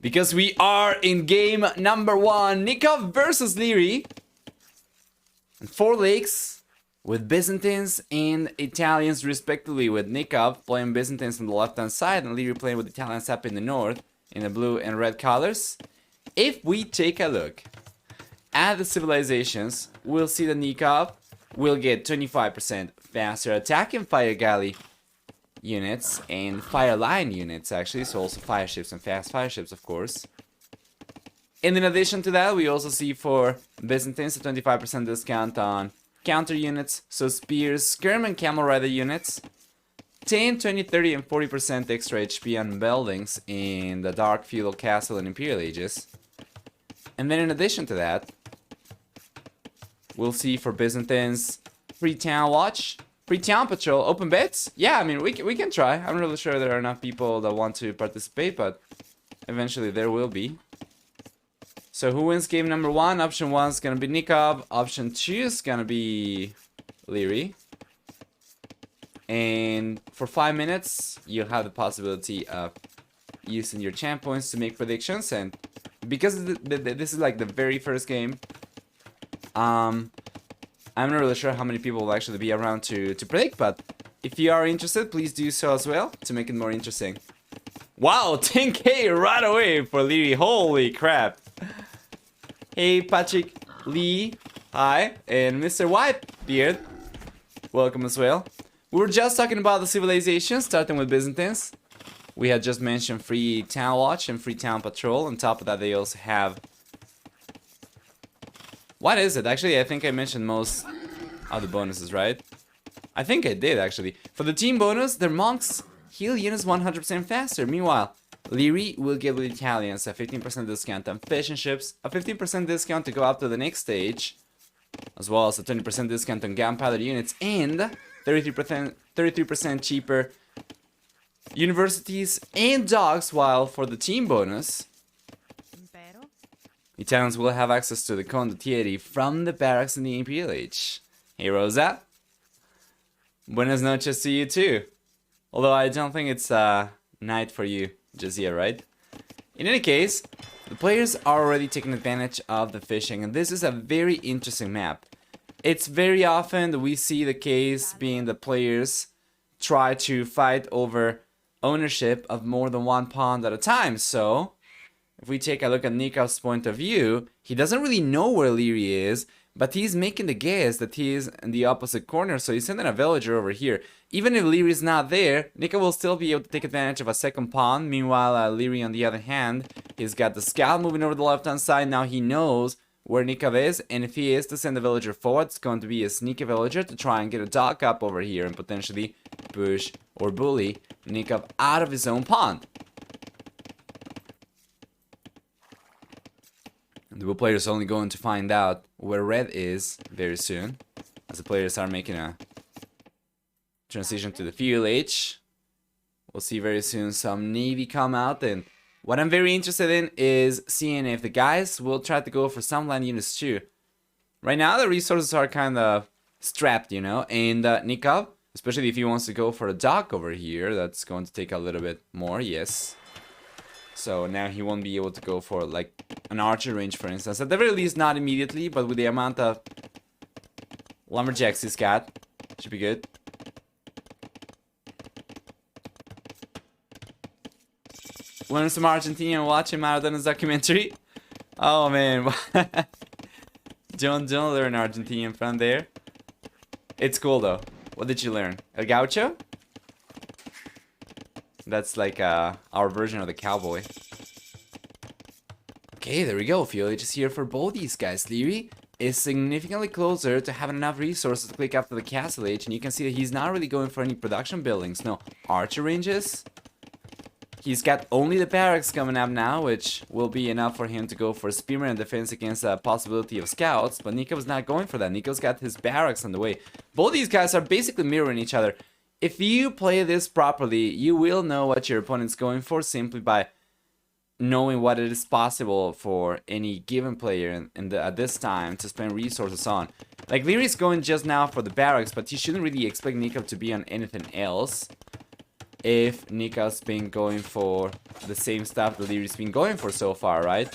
Because we are in game number 1. Nicov versus Liereyy. 4 leagues with Byzantines and Italians respectively, with Nicov playing Byzantines on the left hand side and Liereyy playing with Italians up in the north in the blue and red colors. If we take a look at the civilizations, we'll see that Nicov will get 25% faster attack and fire galley units and fire line units, actually, so also fire ships and fast fire ships, of course. And in addition to that, we also see for Byzantines a 25% discount on counter units, so spears, skirm and camel rider units, 10, 20, 30 and 40% extra HP on buildings in the Dark Feudal Castle and Imperial Ages. And then in addition to that, we'll see for Byzantines free town watch, free town patrol, open bets. Yeah, I mean, we can try. I'm not really sure there are enough people that want to participate, but eventually there will be. So who wins game number 1? Option 1 is going to be Nicov. Option 2 is going to be Liereyy. And for 5 minutes, you'll have the possibility of using your champ points to make predictions. And because this is like the very first game, I'm not really sure how many people will actually be around to predict, but if you are interested, please do so as well to make it more interesting. Wow, 10k right away for Liereyy. Holy crap. Hey, Patrick Lee. Hi. And Mr. Whitebeard. Welcome as well. We were just talking about the civilizations, starting with Byzantines. We had just mentioned free town watch and free town patrol. On top of that, they also have... What is it? Actually, I think I mentioned most of the bonuses, right? I think I did, actually. For the team bonus, their monks heal units 100% faster. Meanwhile, Liereyy will give the Italians a 15% discount on fish and ships, a 15% discount to go up to the next stage, as well as a 20% discount on gunpowder units, and 33% cheaper universities and dogs, while for the team bonus, Italians will have access to the condottieri from the barracks in the Imperial Age. Hey Rosa. Buenas noches to you too. Although I don't think it's night for you just yet, right? In any case, the players are already taking advantage of the fishing, and this is a very interesting map. It's very often that we see the case being the players try to fight over ownership of more than one pawn at a time, so... If we take a look at Nicov's point of view, he doesn't really know where Liereyy is, but he's making the guess that he is in the opposite corner, so he's sending a villager over here. Even if Lierey's not there, Nicov will still be able to take advantage of a second pawn. Meanwhile, Liereyy, on the other hand, he's got the scout moving over the left-hand side. Now he knows where Nicov is, and if he is to send the villager forward, it's going to be a sneaky villager to try and get a dock up over here and potentially push or bully Nicov out of his own pawn. The blue players are only going to find out where red is very soon, as the players are making a transition to the Feudal Age. We'll see very soon some navy come out, and what I'm very interested in is seeing if the guys will try to go for some land units too. Right now the resources are kind of strapped, you know, and Nicov, especially if he wants to go for a dock over here, that's going to take a little bit more, yes. So now he won't be able to go for like an archer range, for instance. At the very least, not immediately, but with the amount of lumberjacks he's got, should be good. Learn some Argentinian watching Maradona's documentary. Oh man, don't learn Argentinian from there. It's cool though. What did you learn? El Gaucho? That's like our version of the cowboy. Okay, there we go. Feudal Age is here for both these guys. Liereyy is significantly closer to having enough resources to click after the Castle Age, and you can see that he's not really going for any production buildings. No archer ranges. He's got only the barracks coming up now, which will be enough for him to go for spearman and defense against the possibility of scouts, but Nicov's not going for that. Nicov's got his barracks on the way. Both these guys are basically mirroring each other. If you play this properly, you will know what your opponent's going for simply by knowing what it is possible for any given player at this time to spend resources on. Like, Lierey's going just now for the barracks, but you shouldn't really expect Nicov to be on anything else. if Nicov's been going for the same stuff that Lierey's been going for so far, right?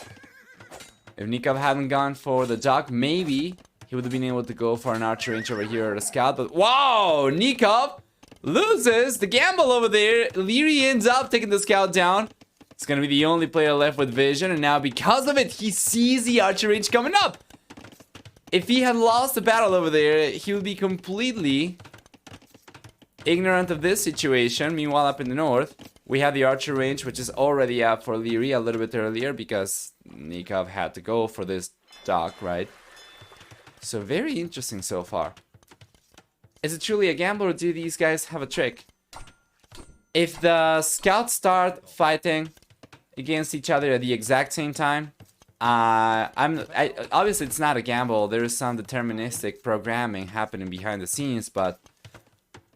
If Nicov hadn't gone for the Doc, maybe he would have been able to go for an archer range over here or a scout, but wow! Nicov loses the gamble over there. Liereyy ends up taking the scout down. It's gonna be the only player left with vision, and now because of it, he sees the archer range coming up. If he had lost the battle over there, he would be completely ignorant of this situation. Meanwhile, up in the north, we have the archer range, which is already up for Liereyy a little bit earlier because Nicov had to go for this dock, right? So very interesting so far. Is it truly a gamble, or do these guys have a trick? If the scouts start fighting against each other at the exact same time, obviously it's not a gamble. There is some deterministic programming happening behind the scenes, but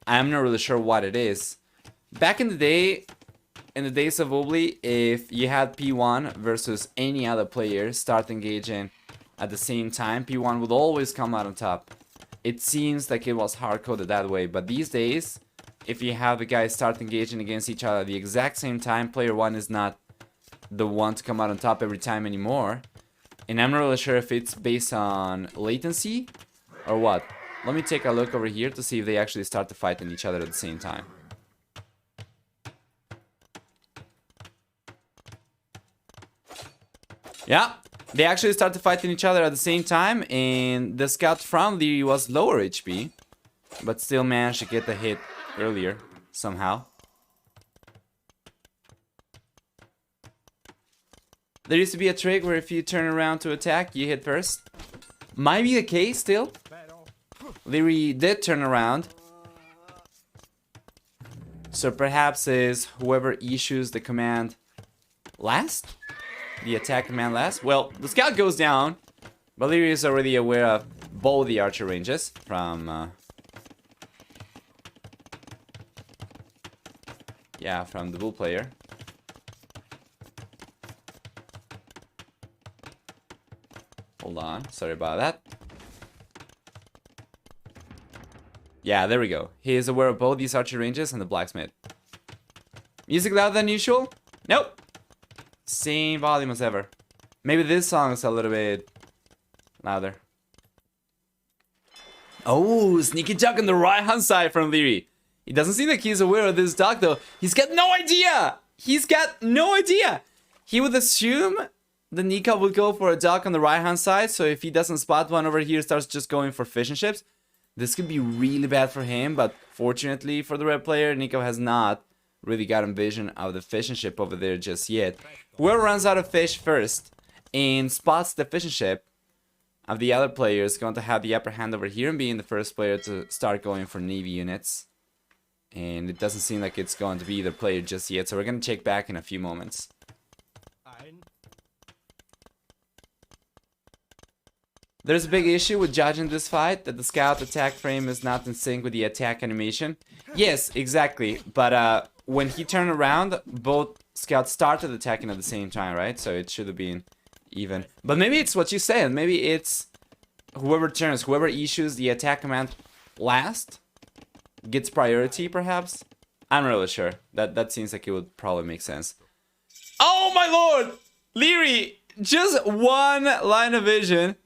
I'm not really sure what it is. Back in the day, in the days of Ubli, if you had P1 versus any other player start engaging at the same time, P1 would always come out on top. It seems like it was hard-coded that way, but these days, if you have the guys start engaging against each other at the exact same time, player 1 is not the one to come out on top every time anymore. And I'm not really sure if it's based on latency or what. Let me take a look over here to see if they actually start to fight in each other at the same time. Yeah, they actually start to fight in each other at the same time, and the scout from Liereyy was lower HP, but still managed to get the hit earlier, somehow. There used to be a trick where if you turn around to attack, you hit first. Might be the case still. Liereyy did turn around. So perhaps is whoever issues the command last? The attack command last? Well, the scout goes down, but Liereyy is already aware of both the archer ranges from... yeah, from the bull player. Hold on, sorry about that. Yeah, there we go. He is aware of both these archer ranges and the blacksmith. Music louder than usual? Nope. Same volume as ever. Maybe this song is a little bit louder. Oh, sneaky duck on the right hand side from Liereyy. He doesn't seem like he's aware of this duck though. He's got no idea! He's got no idea! He would assume the Nicov would go for a duck on the right hand side, so if he doesn't spot one over here, starts just going for fishing ships. This could be really bad for him, but fortunately for the red player, Nicov has not really gotten vision of the fishing ship over there just yet. Whoever runs out of fish first and spots the fishing ship of the other player is going to have the upper hand over here and being the first player to start going for navy units. And it doesn't seem like it's going to be either player just yet, so we're going to check back in a few moments. There's a big issue with judging this fight, that the scout attack frame is not in sync with the attack animation. Yes, exactly, but when he turned around, both scouts started attacking at the same time, right? So it should have been even. But maybe it's what you said, maybe it's whoever turns, whoever issues the attack command last gets priority, perhaps? I'm not really sure. That seems like it would probably make sense. Oh my lord! Liereyy! Just one line of vision.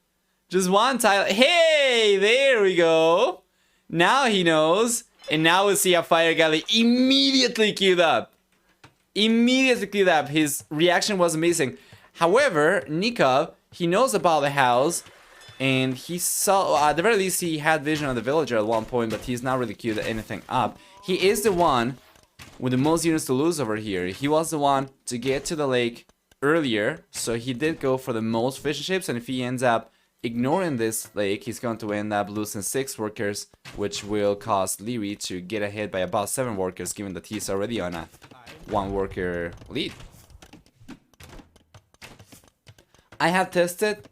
Just one tile. Hey! There we go! Now he knows. And now we'll see a fire galley immediately queued up. Immediately queued up. His reaction was amazing. However, Nicov, he knows about the house. And he saw, at the very least, he had vision of the villager at one point, but he's not really queued anything up. He is the one with the most units to lose over here. He was the one to get to the lake earlier, so he did go for the most fishing ships, and if he ends up ignoring this lake, he's going to end up losing 6 workers, which will cause Liereyy to get ahead by about 7 workers, given that he's already on a 1 worker lead. I have tested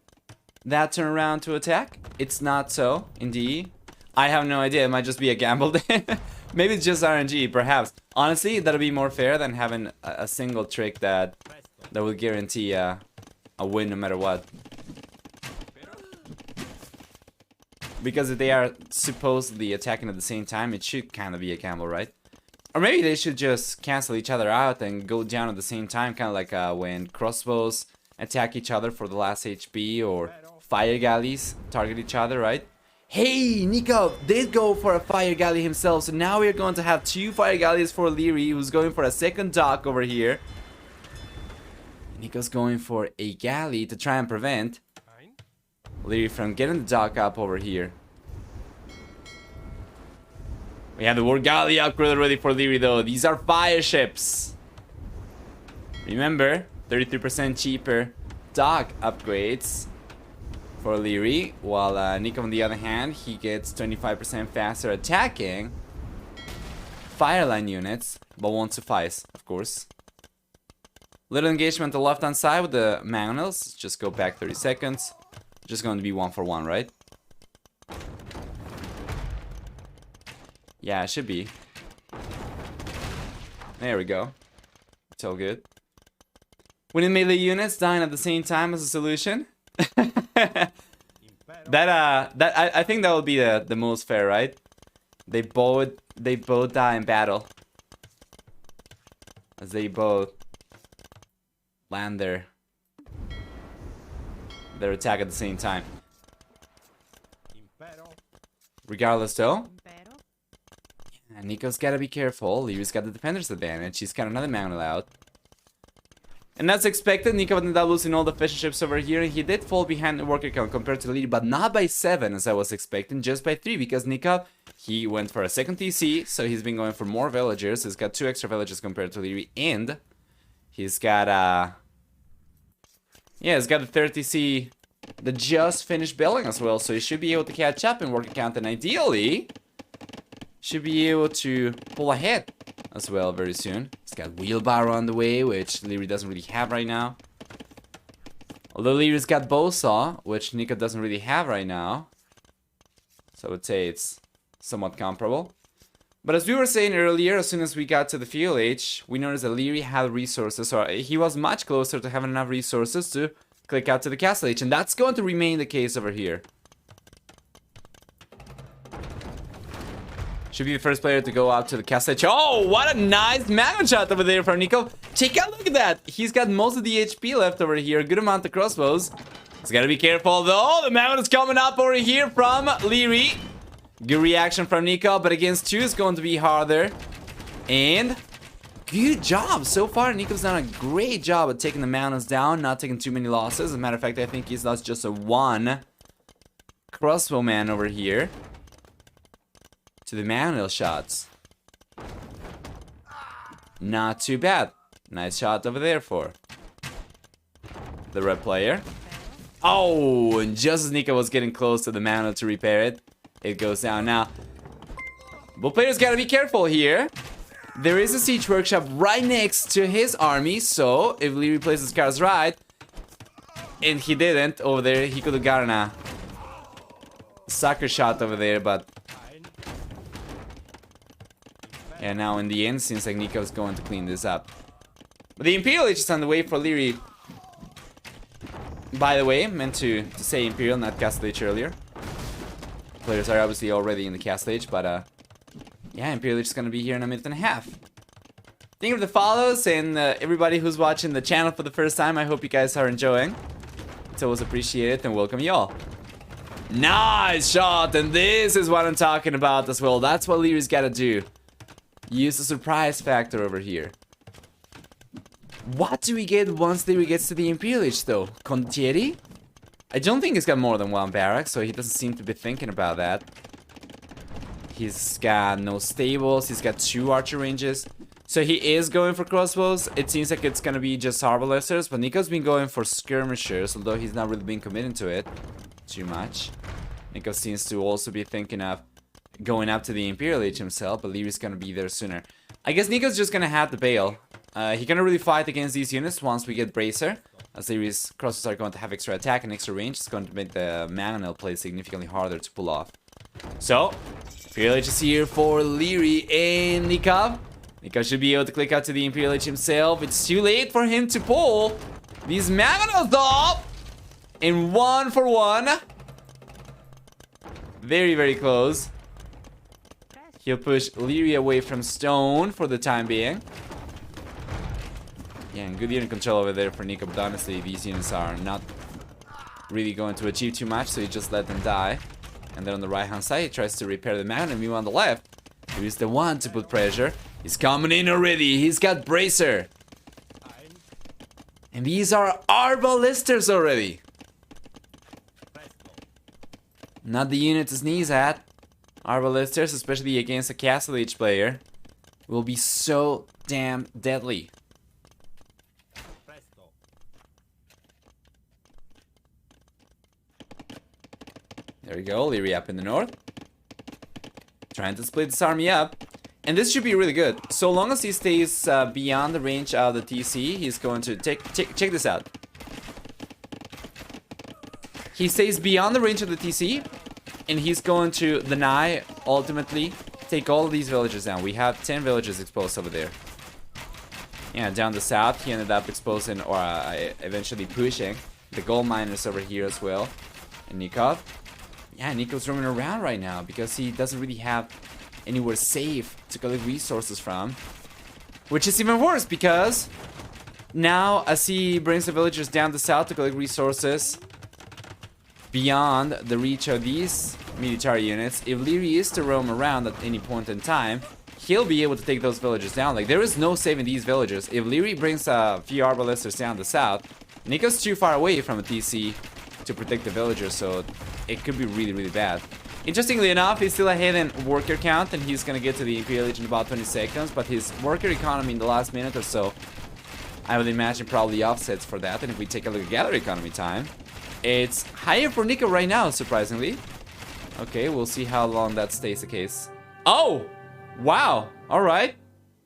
that turnaround to attack. It's not so, indeed. I have no idea, it might just be a gamble. Maybe it's just RNG, perhaps. Honestly, that'll be more fair than having a single trick that will guarantee a win no matter what. Because if they are supposedly attacking at the same time, it should kind of be a gamble, right? Or maybe they should just cancel each other out and go down at the same time, kind of like when crossbows attack each other for the last HP, or fire galleys target each other, right? Hey, Nicov did go for a fire galley himself, so now we're going to have 2 fire galleys for Liereyy, who's going for a second dock over here. Nicov's going for a galley to try and prevent Liereyy from getting the dock up over here. We have the war galley upgrade ready for Liereyy though. These are fire ships. Remember, 33% cheaper dock upgrades for Liereyy, while Nicov on the other hand, he gets 25% faster attacking fireline units, but won't suffice, of course. Little engagement on the left hand side with the Magnals. Just go back 30 seconds. Just going to be 1 for 1, right? Yeah, it should be. There we go. It's all good. Winning melee units dying at the same time as a solution. I think that would be the most fair, right? They both die in battle. As they both land their attack at the same time. Regardless though, yeah, Nicov's gotta be careful. Lierey's got the defender's advantage. He's got another Magnal out. And that's expected. Nicov ended up losing all the fishing ships over here, and he did fall behind the worker count compared to Liereyy, but not by 7 as I was expecting, just by 3, because Nicov, he went for a second TC, so he's been going for more villagers. He's got 2 extra villagers compared to Liereyy, and he's got yeah, he's got a 3rd TC that just finished building as well, so he should be able to catch up in worker count, and ideally should be able to pull ahead as well very soon. He's got wheelbarrow on the way, which Liereyy doesn't really have right now. Although Lierey's got bowsaw, which Nicov doesn't really have right now. So I would say it's somewhat comparable. But as we were saying earlier, as soon as we got to the fuel age, we noticed that Liereyy had resources, or he was much closer to having enough resources to click out to the castle age, and that's going to remain the case over here. Should be the first player to go out to the castle age. Oh, what a nice Magnum shot over there from Nicov. Take a look at that. He's got most of the HP left over here. Good amount of crossbows. He's got to be careful though. The Magnum is coming up over here from Liereyy. Good reaction from Nicov, but against 2 is going to be harder. And good job. So far, Nicov's done a great job at taking the Magnums down, not taking too many losses. As a matter of fact, I think he's lost just a 1 crossbow man over here to the manual shots. Not too bad. Nice shot over there for the red player. Oh, and just as Nicov was getting close to the manual to repair it, it goes down. Now, both players gotta be careful here. There is a siege workshop right next to his army, so if Liereyy plays his cards right, and he didn't over there, he could have gotten a sucker shot over there, but yeah, now in the end, seems like Nicov's going to clean this up. But the Imperial Age is on the way for Liereyy. By the way, meant to say Imperial, not Castle Age earlier. Players are obviously already in the Castle Age, but yeah, Imperial Age is going to be here in a minute and a half. Thank you for the follows, and everybody who's watching the channel for the first time, I hope you guys are enjoying. It's always appreciated, and welcome y'all. Nice shot, and this is what I'm talking about as well. That's what Lierey's got to do. Use the surprise factor over here. What do we get once Liereyy gets to the Imperial Age though? Condottieri? I don't think he's got more than 1 barrack, so he doesn't seem to be thinking about that. He's got no stables, he's got 2 archer ranges. So he is going for crossbows. It seems like it's gonna be just arbalesters, but Nicov's been going for skirmishers, although he's not really been committing to it too much. Nicov seems to also be thinking of going up to the Imperial Age himself, but Lierey's gonna be there sooner. I guess Nicov's just gonna have to bail. He cannot really fight against these units once we get Bracer, as Lierey's crosses are going to have extra attack and extra range. It's going to make the Magnal play significantly harder to pull off. So, Imperial Age is here for Liereyy and Nicov. Nicov should be able to click out to the Imperial Age himself. It's too late for him to pull these Magnals off. In 1 for 1. Very, very close. He'll push Liereyy away from stone for the time being. Yeah, and good unit control over there for Nicov, but honestly, these units are not really going to achieve too much, so you just let them die. And then on the right-hand side, he tries to repair the mountain. And on the left, he's the one to put pressure. He's coming in already. He's got Bracer. And these are Arbalisters already. Not the unit to sneeze at. Arbalisters, especially against a Castle Age player, will be so damn deadly. There we go, Liereyy up in the north. Trying to split this army up. And this should be really good. So long as he stays beyond the range of the TC, he's going to check this out. He stays beyond the range of the TC, and he's going to deny, ultimately, take all of these villages down. We have 10 villages exposed over there. Yeah, down the south, he ended up exposing, or eventually pushing, the gold miners over here as well. And Nicov. Yeah, Nicov's roaming around right now because he doesn't really have anywhere safe to collect resources from. Which is even worse because now as he brings the villagers down the south to collect resources beyond the reach of these military units, if Liereyy is to roam around at any point in time, he'll be able to take those villagers down. Like, there is no saving these villagers. If Liereyy brings a few Arbalisters down the south, Nicov's too far away from a TC to protect the villagers, so it could be really, really bad. Interestingly enough, he's still ahead in worker count, and he's gonna get to the Imperial Age in about 20 seconds, but his worker economy in the last minute or so, I would imagine, probably offsets for that. And if we take a look at gallery economy time, it's higher for Nicov right now, surprisingly. Okay, we'll see how long that stays the case. Oh! Wow! Alright.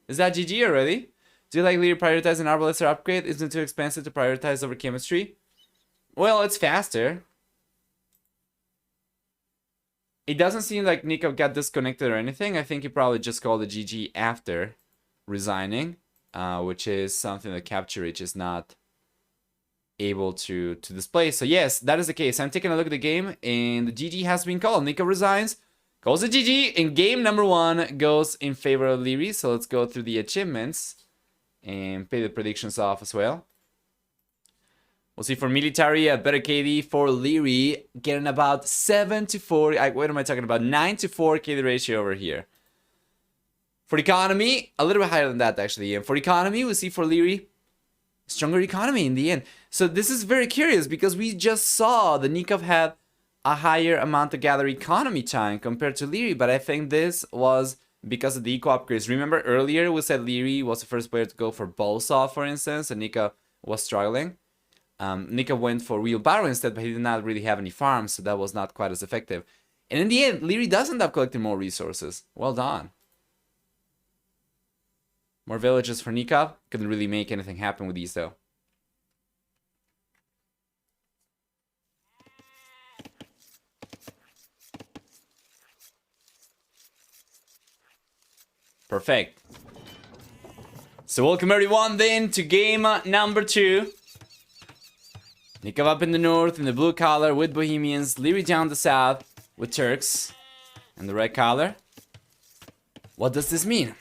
Is that GG already? Do you like Liereyy prioritizing Arbalister upgrade? Isn't it too expensive to prioritize over chemistry? Well, it's faster. It doesn't seem like Nicov got disconnected or anything. I think he probably just called a GG after resigning, which is something that Capture Age is not able to display. So yes, that is the case. I'm taking a look at the game, and the GG has been called. Nicov resigns, calls a GG, and game number 1 goes in favor of Liereyy. So let's go through the achievements and pay the predictions off as well. We'll see for military, a better KD for Liereyy, getting about 7 to 4. What am I talking about? 9 to 4 KD ratio over here. For economy, a little bit higher than that actually. And for economy, we see for Liereyy, stronger economy in the end. So this is very curious because we just saw the Nicov had a higher amount of gather economy time compared to Liereyy, but I think this was because of the eco upgrades. Remember earlier we said Liereyy was the first player to go for Bolsaw, for instance, and Nicov was struggling. Nicov went for Wheelbarrow instead, but he did not really have any farms, so that was not quite as effective. And in the end, Liereyy does end up collecting more resources. Well done. More villages for Nicov. Couldn't really make anything happen with these, though. Perfect. So welcome everyone then to game number 2. Nicov up in the north in the blue color with Bohemians. Liereyy down the south with Turks and the red color. What does this mean?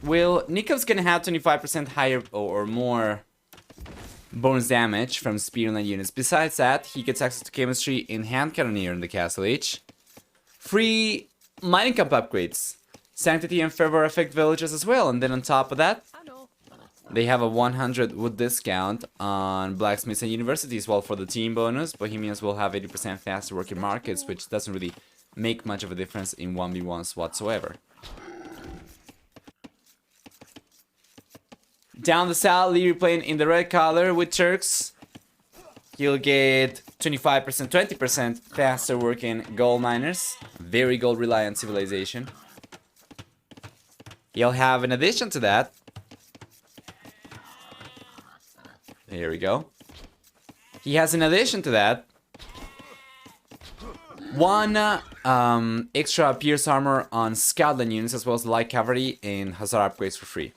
Well, Nikov's gonna have 25% higher or more bonus damage from spearland units. Besides that, he gets access to chemistry in hand cannoneer in the Castle Age. Free mining camp upgrades. Sanctity and Fervor affect villages as well. And then on top of that, they have a 100 wood discount on blacksmiths and universities. While for the team bonus, Bohemians will have 80% faster working markets, which doesn't really make much of a difference in 1v1s whatsoever. Down the south, Liereyy playing in the red color with Turks. He'll get 25%, 20% faster working gold miners. Very gold reliant civilization. He'll have, in addition to that, here we go. He has, in addition to that, one extra pierce armor on scoutland units, as well as the light cavalry and hussar upgrades for free.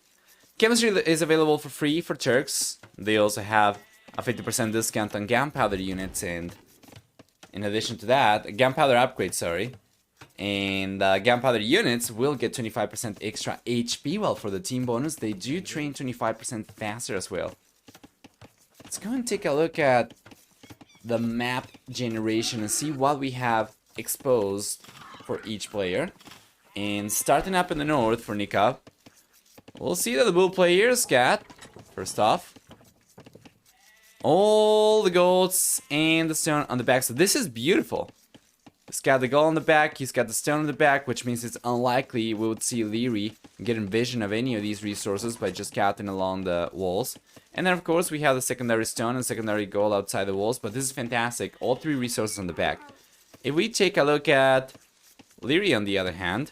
Chemistry is available for free for Turks. They also have a 50% discount on gunpowder units, and in addition to that, gunpowder upgrades, sorry. And gunpowder units will get 25% extra HP, while for the team bonus, they do train 25% faster as well. Let's go and take a look at the map generation and see what we have exposed for each player. And starting up in the north for Nicov, we'll see that the blue players got, first off, all the golds and the stone on the back. So this is beautiful. He's got the gold on the back, he's got the stone on the back, which means it's unlikely we would see Liereyy getting vision of any of these resources by just scouting along the walls. And then of course we have the secondary stone and secondary gold outside the walls, but this is fantastic. All three resources on the back. If we take a look at Liereyy on the other hand,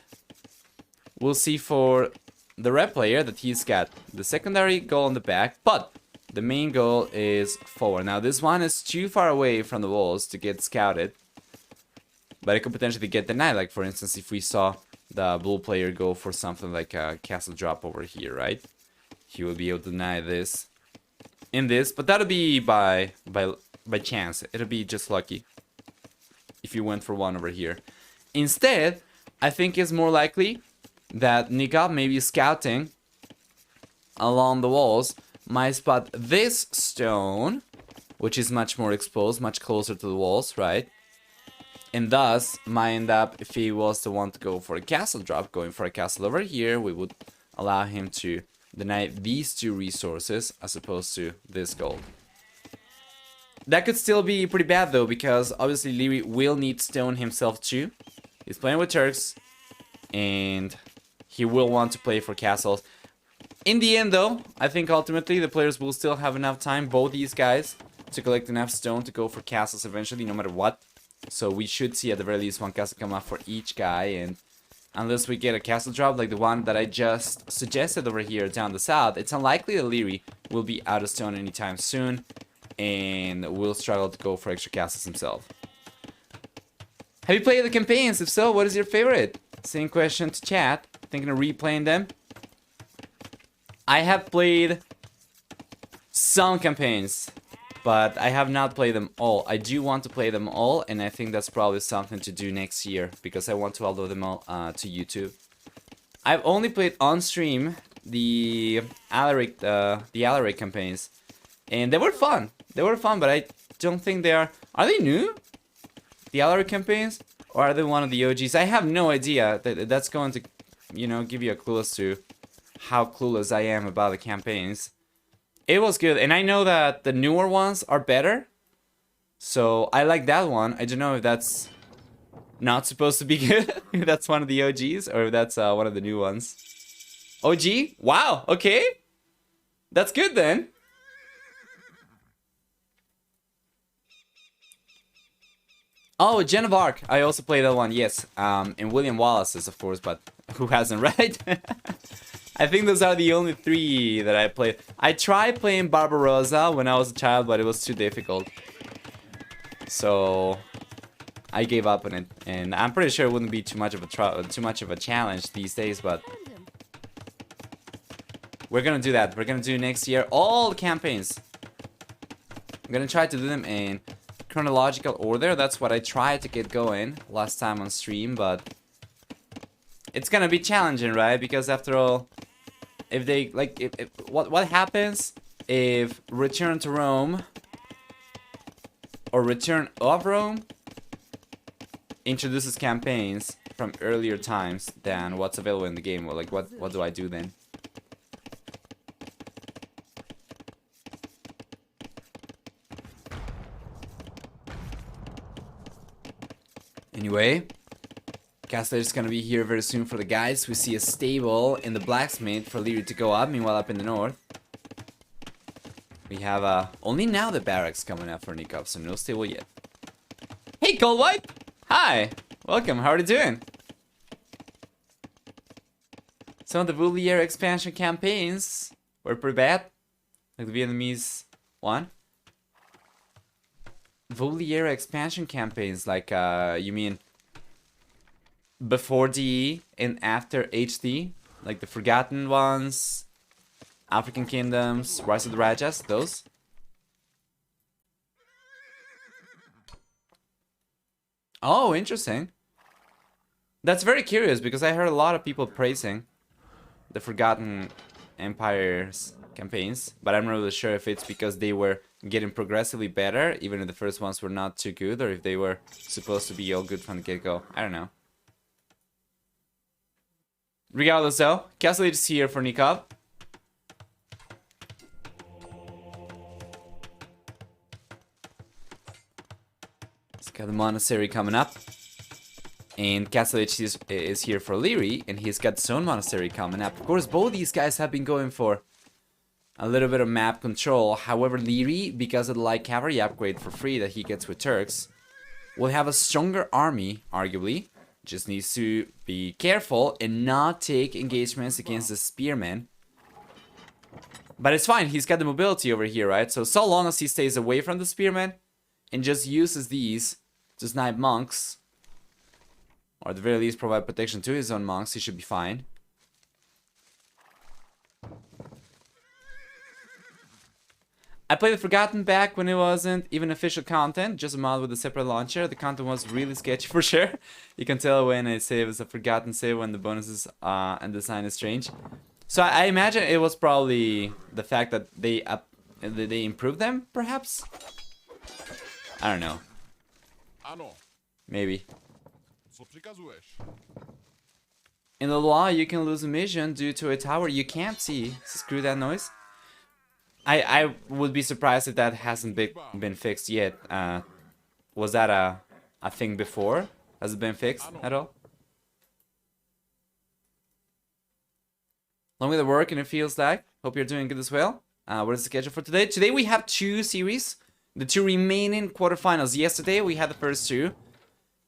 we'll see for the red player that he's got the secondary goal on the back, but the main goal is forward. Now this one is too far away from the walls to get scouted, but it could potentially get denied. Like for instance, if we saw the blue player go for something like a castle drop over here, right? He will be able to deny this in this, but that'll be by chance. It'll be just lucky if you went for one over here. Instead, I think it's more likely that Nicov may be scouting along the walls, might spot this stone, which is much more exposed, much closer to the walls, right? And thus might end up, if he was the one to go for a castle drop, going for a castle over here, we would allow him to deny these two resources as opposed to this gold. That could still be pretty bad though, because obviously Liereyy will need stone himself too. He's playing with Turks, and he will want to play for castles. In the end though, I think ultimately the players will still have enough time, both these guys, to collect enough stone to go for castles eventually, no matter what. So we should see at the very least one castle come up for each guy, and unless we get a castle drop like the one that I just suggested over here down the south, it's unlikely that Liereyy will be out of stone anytime soon and will struggle to go for extra castles himself. Have you played the campaigns? If so, what is your favorite? Same question to chat. Thinking of replaying them? I have played some campaigns, but I have not played them all. I do want to play them all, and I think that's probably something to do next year, because I want to upload them all to YouTube. I've only played on stream the Liereyy campaigns, and they were fun. They were fun, but I don't think they are... Are they new? The Liereyy campaigns? Or are they one of the OGs? I have no idea. That's going to, you know, give you a clue as to how clueless I am about the campaigns. It was good, and I know that the newer ones are better, so I like that one. I don't know if that's not supposed to be good, if that's one of the OGs, or if that's one of the new ones. OG? Wow, okay. That's good then. Oh, Joan of Arc. I also played that one, yes. And William Wallace's, of course, but who hasn't, right? I think those are the only three that I played. I tried playing Barbarossa when I was a child, but it was too difficult. So I gave up on it, and I'm pretty sure it wouldn't be too much of a challenge these days. But we're gonna do that. We're gonna do next year all the campaigns. I'm gonna try to do them in chronological order. That's what I tried to get going last time on stream, but it's gonna be challenging, right? Because after all, if they like, what happens if Return to Rome or Return of Rome introduces campaigns from earlier times than what's available in the game? Well, like, what do I do then? Anyway, Caster is gonna be here very soon for the guys. We see a stable in the blacksmith for Liereyy to go up. Meanwhile, up in the north, we have only now the barracks coming up for Nicov, so no stable yet. Hey, Cold White! Hi! Welcome, how are you doing? Some of the Liereyy expansion campaigns were pretty bad. Like the Vietnamese one. Liereyy expansion campaigns, like, you mean before DE and after HD? Like the Forgotten ones, African Kingdoms, Rise of the Rajas, those? Oh, interesting. That's very curious because I heard a lot of people praising the Forgotten Empires campaigns, but I'm not really sure if it's because they were getting progressively better, even if the first ones were not too good, or if they were supposed to be all good from the get-go. I don't know. Regardless though, Castle is here for Nicov. He's got the monastery coming up. And Castle is here for Liereyy, and he's got his own monastery coming up. Of course, both these guys have been going for a little bit of map control. However, Liereyy, because of the light cavalry upgrade for free that he gets with Turks, will have a stronger army, arguably. Just needs to be careful and not take engagements against the spearmen. But it's fine, he's got the mobility over here, right? So long as he stays away from the spearmen and just uses these to snipe monks, or at the very least provide protection to his own monks, he should be fine. I played the Forgotten back when it wasn't even official content, just a mod with a separate launcher. The content was really sketchy for sure. You can tell when a save is a Forgotten save, when the bonuses and design is strange. So I imagine it was probably the fact that they improved them, perhaps? I don't know. Maybe. In the law, you can lose a mission due to a tower you can't see. Screw that noise. I would be surprised if that hasn't been fixed yet. Was that a thing before? Has it been fixed at all? Long way to work and it feels like. Hope you're doing good as well. What is the schedule for today? Today we have 2 series. The 2 remaining quarterfinals. Yesterday we had the first 2.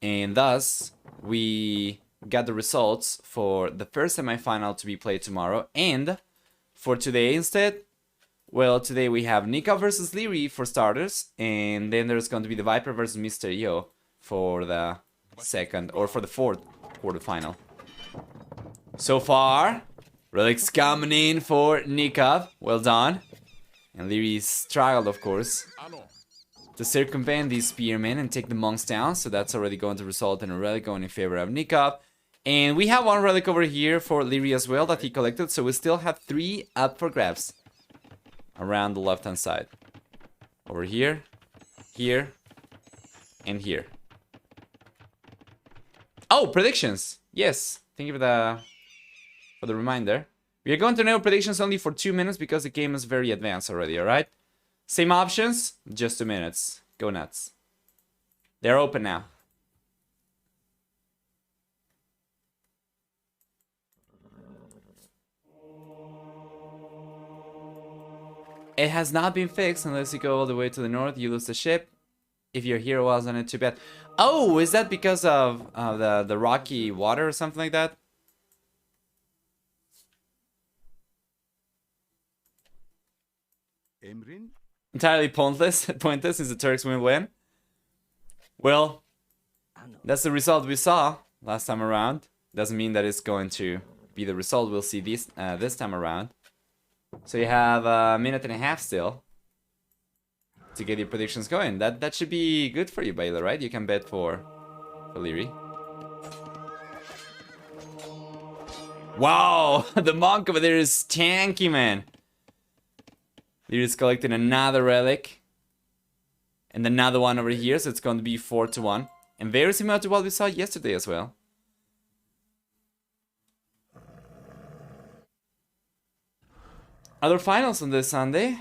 And thus, we got the results for the first semifinal to be played tomorrow. And for today instead, well, today we have Nicov versus Liereyy for starters, and then there's going to be the Viper versus Mysterio for the second, or for the fourth quarterfinal. So far, relics coming in for Nicov. Well done. And Liereyy struggled, of course, to circumvent these spearmen and take the monks down, so that's already going to result in a relic going in favor of Nicov. And we have 1 relic over here for Liereyy as well that he collected, so we still have 3 up for grabs. Around the left hand side. Over here, here, and here. Oh, predictions! Yes, thank you for the reminder. We are going to know predictions only for 2 minutes because the game is very advanced already, alright? Same options, just 2 minutes. Go nuts. They're open now. It has not been fixed unless you go all the way to the north, you lose the ship. If your hero was on it, too bad. Oh, is that because of the rocky water or something like that? Entirely pointless. Pointless since the Turks will win. Well, that's the result we saw last time around. Doesn't mean that it's going to be the result we'll see this time around. So you have a minute and a half still to get your predictions going. That should be good for you, Baylor, right? You can bet for Liereyy. Wow, the monk over there is tanky, man. Lierey's collecting another relic. And another one over here, so it's going to be 4-1. And very similar to what we saw yesterday as well. Other finals on this Sunday,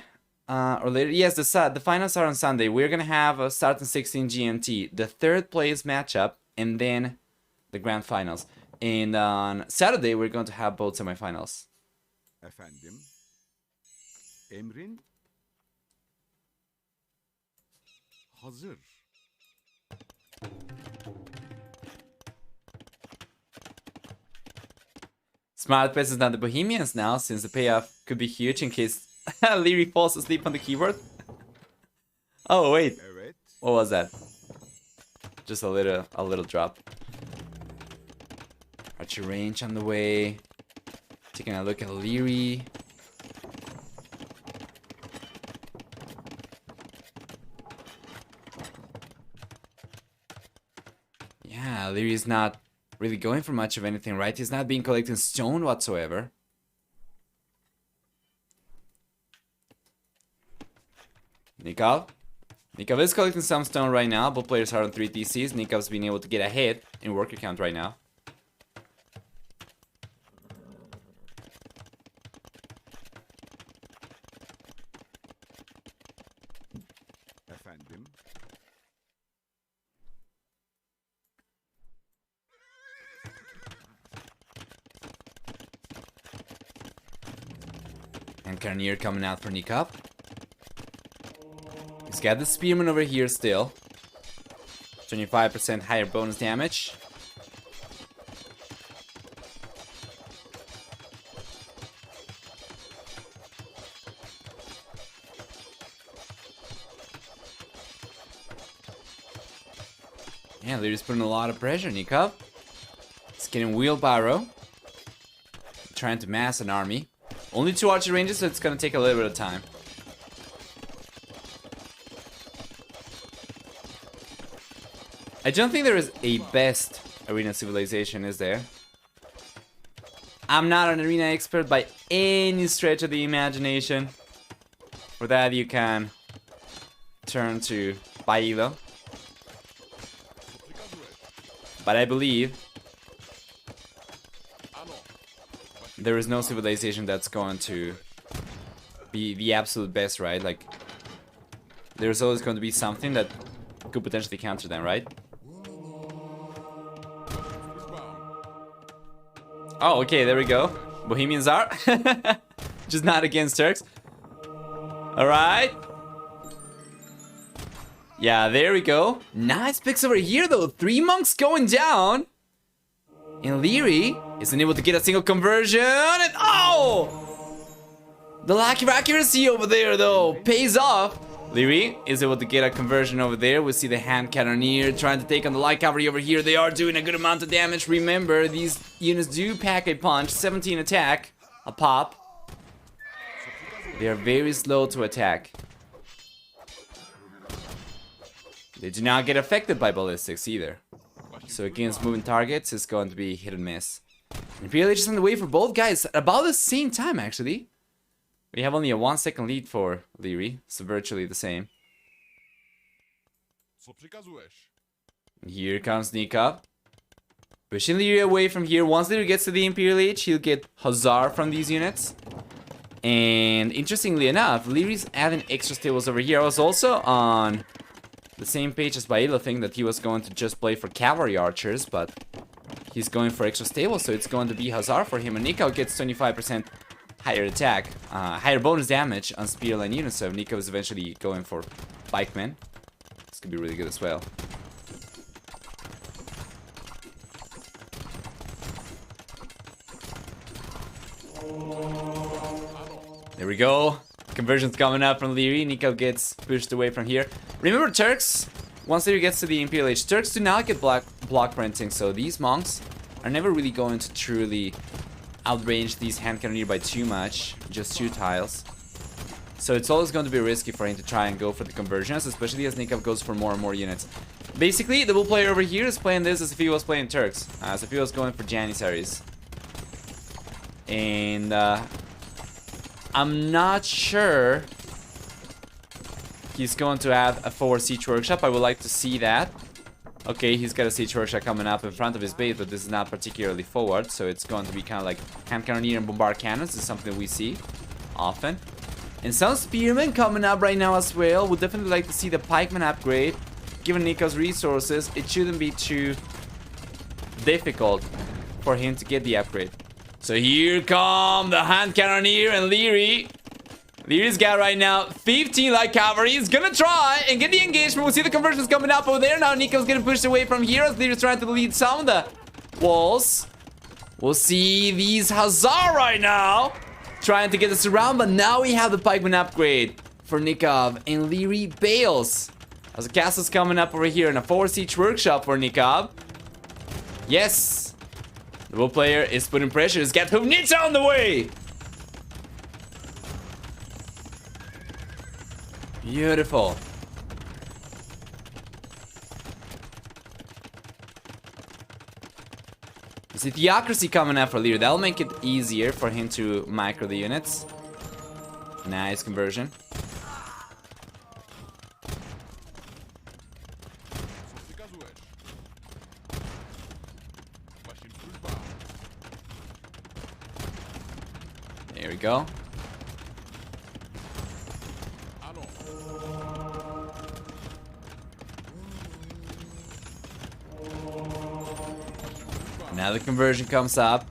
or later. Yes, the finals are on Sunday. We're gonna have a start in 16 GMT, the 3rd place matchup, and then the grand finals. And on Saturday, we're going to have both semifinals. Efendim, emrin hazır. Smart Pets is not the Bohemians now, since the payoff could be huge in case Liereyy falls asleep on the keyboard. Oh wait, Evet. what was that? Just a little drop. Archer range on the way. Taking a look at Liereyy. Yeah, Lierey's not really going for much of anything, right? He's not being collecting stone whatsoever. Nicov. Nicov is collecting some stone right now. Both players are on 3 TCs. Nikov's being able to get ahead in worker count right now. Efendim. And Carnier coming out for Nicov. He's got the Spearman over here still. 25% higher bonus damage. Yeah, they're just putting a lot of pressure, Nicov. He's getting wheelbarrow. Trying to mass an army. Only 2 archer ranges, so it's gonna take a little bit of time. I don't think there is a best arena civilization, is there? I'm not an arena expert by any stretch of the imagination. For that, you can turn to Bailo. But I believe there is no civilization that's going to be the absolute best, right? Like, there's always going to be something that could potentially counter them, right? Oh, okay, there we go. Bohemians are. Just not against Turks. Alright. Yeah, there we go. Nice picks over here, though. 3 monks going down. And Liereyy isn't able to get a single conversion. And oh! The lack of accuracy over there, though, pays off. Liereyy is able to get a conversion over there. We see the hand cannoneer trying to take on the light cavalry over here. They are doing a good amount of damage. Remember, these units do pack a punch. 17 attack, a pop. They are very slow to attack. They do not get affected by ballistics either. So against moving targets, it's going to be hit and miss. Imperial Age is on the way for both guys at about the same time, actually. We have only a 1-second lead for Liereyy, so virtually the same. And here comes Nicov. Pushing Liereyy away from here. Once Liereyy gets to the Imperial Age, he'll get Hussar from these units. And interestingly enough, Lierey's adding extra stables over here. I was also on the same page as Bailo, think that he was going to just play for cavalry archers, but he's going for extra stables, so it's going to be Hussar for him. And Nicov gets 25% higher attack, higher bonus damage on spearline units, so Nicov is eventually going for pikemen. This could be really good as well. There we go. Conversion's coming up from Liereyy. Nicov gets pushed away from here. Remember, Turks, once Liereyy gets to the Imperial Age, Turks do not get block printing, so these monks are never really going to truly outrange these hand cannoneer by too much, just 2 tiles. So it's always going to be risky for him to try and go for the conversions, especially as Nicov goes for more and more units. Basically, the bull player over here is playing this as if he was playing Turks, as if he was going for Janissaries. And I'm not sure he's going to have a forward siege workshop. I would like to see that. Okay, he's got a siege workshop coming up in front of his base, but this is not particularly forward, so it's going to be kind of like hand cannoneer and bombard cannons. This is something we see often. And some spearmen coming up right now as well. Would definitely like to see the pikeman upgrade. Given Nicov's resources, it shouldn't be too difficult for him to get the upgrade. So here come the hand cannoneer and Liereyy. Lierey's got right now 15 light cavalry. He's gonna try and get the engagement. We'll see the conversions coming up over there. Now Nicov's getting pushed away from here as Lierey's trying to lead some of the walls. We'll see these Hussar right now trying to get us around, but now we have the pikeman upgrade for Nicov, and Liereyy bails as the castle's coming up over here in a forward siege workshop for Nicov. Yes, the bull player is putting pressure. He's got Hovnitsa on the way. Beautiful. Is it Theocracy coming up for Liereyy? That'll make it easier for him to micro the units. Nice conversion. There we go. Now the conversion comes up.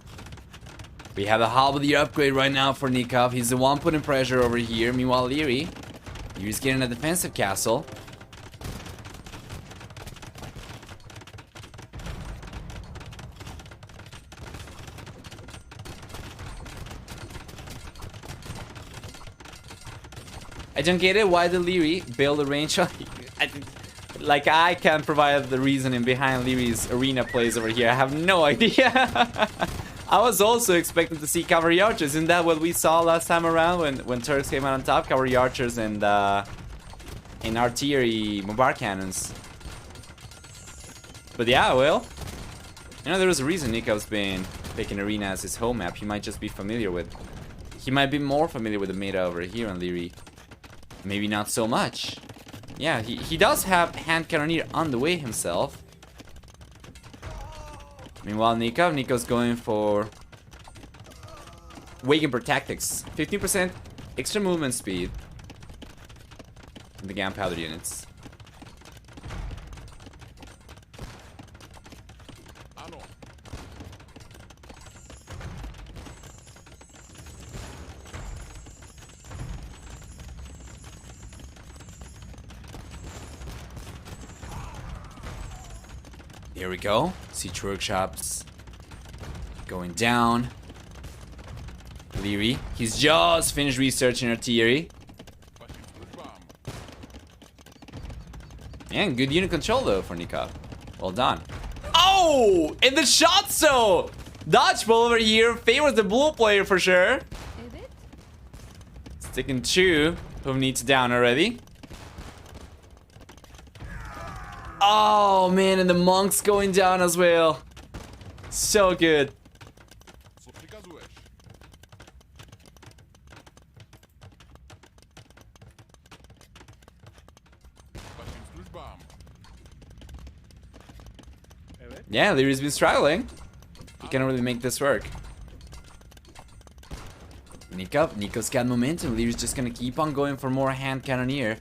We have a halberdier upgrade right now for Nicov. He's the one putting pressure over here. Meanwhile, Lierey's getting a defensive castle. I don't get it. Why did Liereyy build a range shot? Like, I can't provide the reasoning behind Lierey's arena plays over here. I have no idea. I was also expecting to see cavalry archers. Isn't that what we saw last time around when Turks came out on top? Cavalry archers and artillery bombard cannons. But yeah, well, you know, there was a reason Nicov's been picking arena as his home map. He might just be familiar with. He might be more familiar with the meta over here on Liereyy. Maybe not so much. Yeah, he does have hand cannoneer on the way himself. Meanwhile, Nicov's going for Wagenberg tactics. 15% extra movement speed in the gunpowder units. Here we go. Siege workshops going down. Liereyy, he's just finished researching artillery. And good unit control though for Nicov. Well done. Oh! And the shot so! Dodgeball over here favors the blue player for sure. Sticking 2 who needs down already. Oh man, and the monks going down as well. So good. Yeah, Lierey's been struggling. He can't really make this work. Nicov's got momentum. Lierey's just gonna keep on going for more hand cannoneer.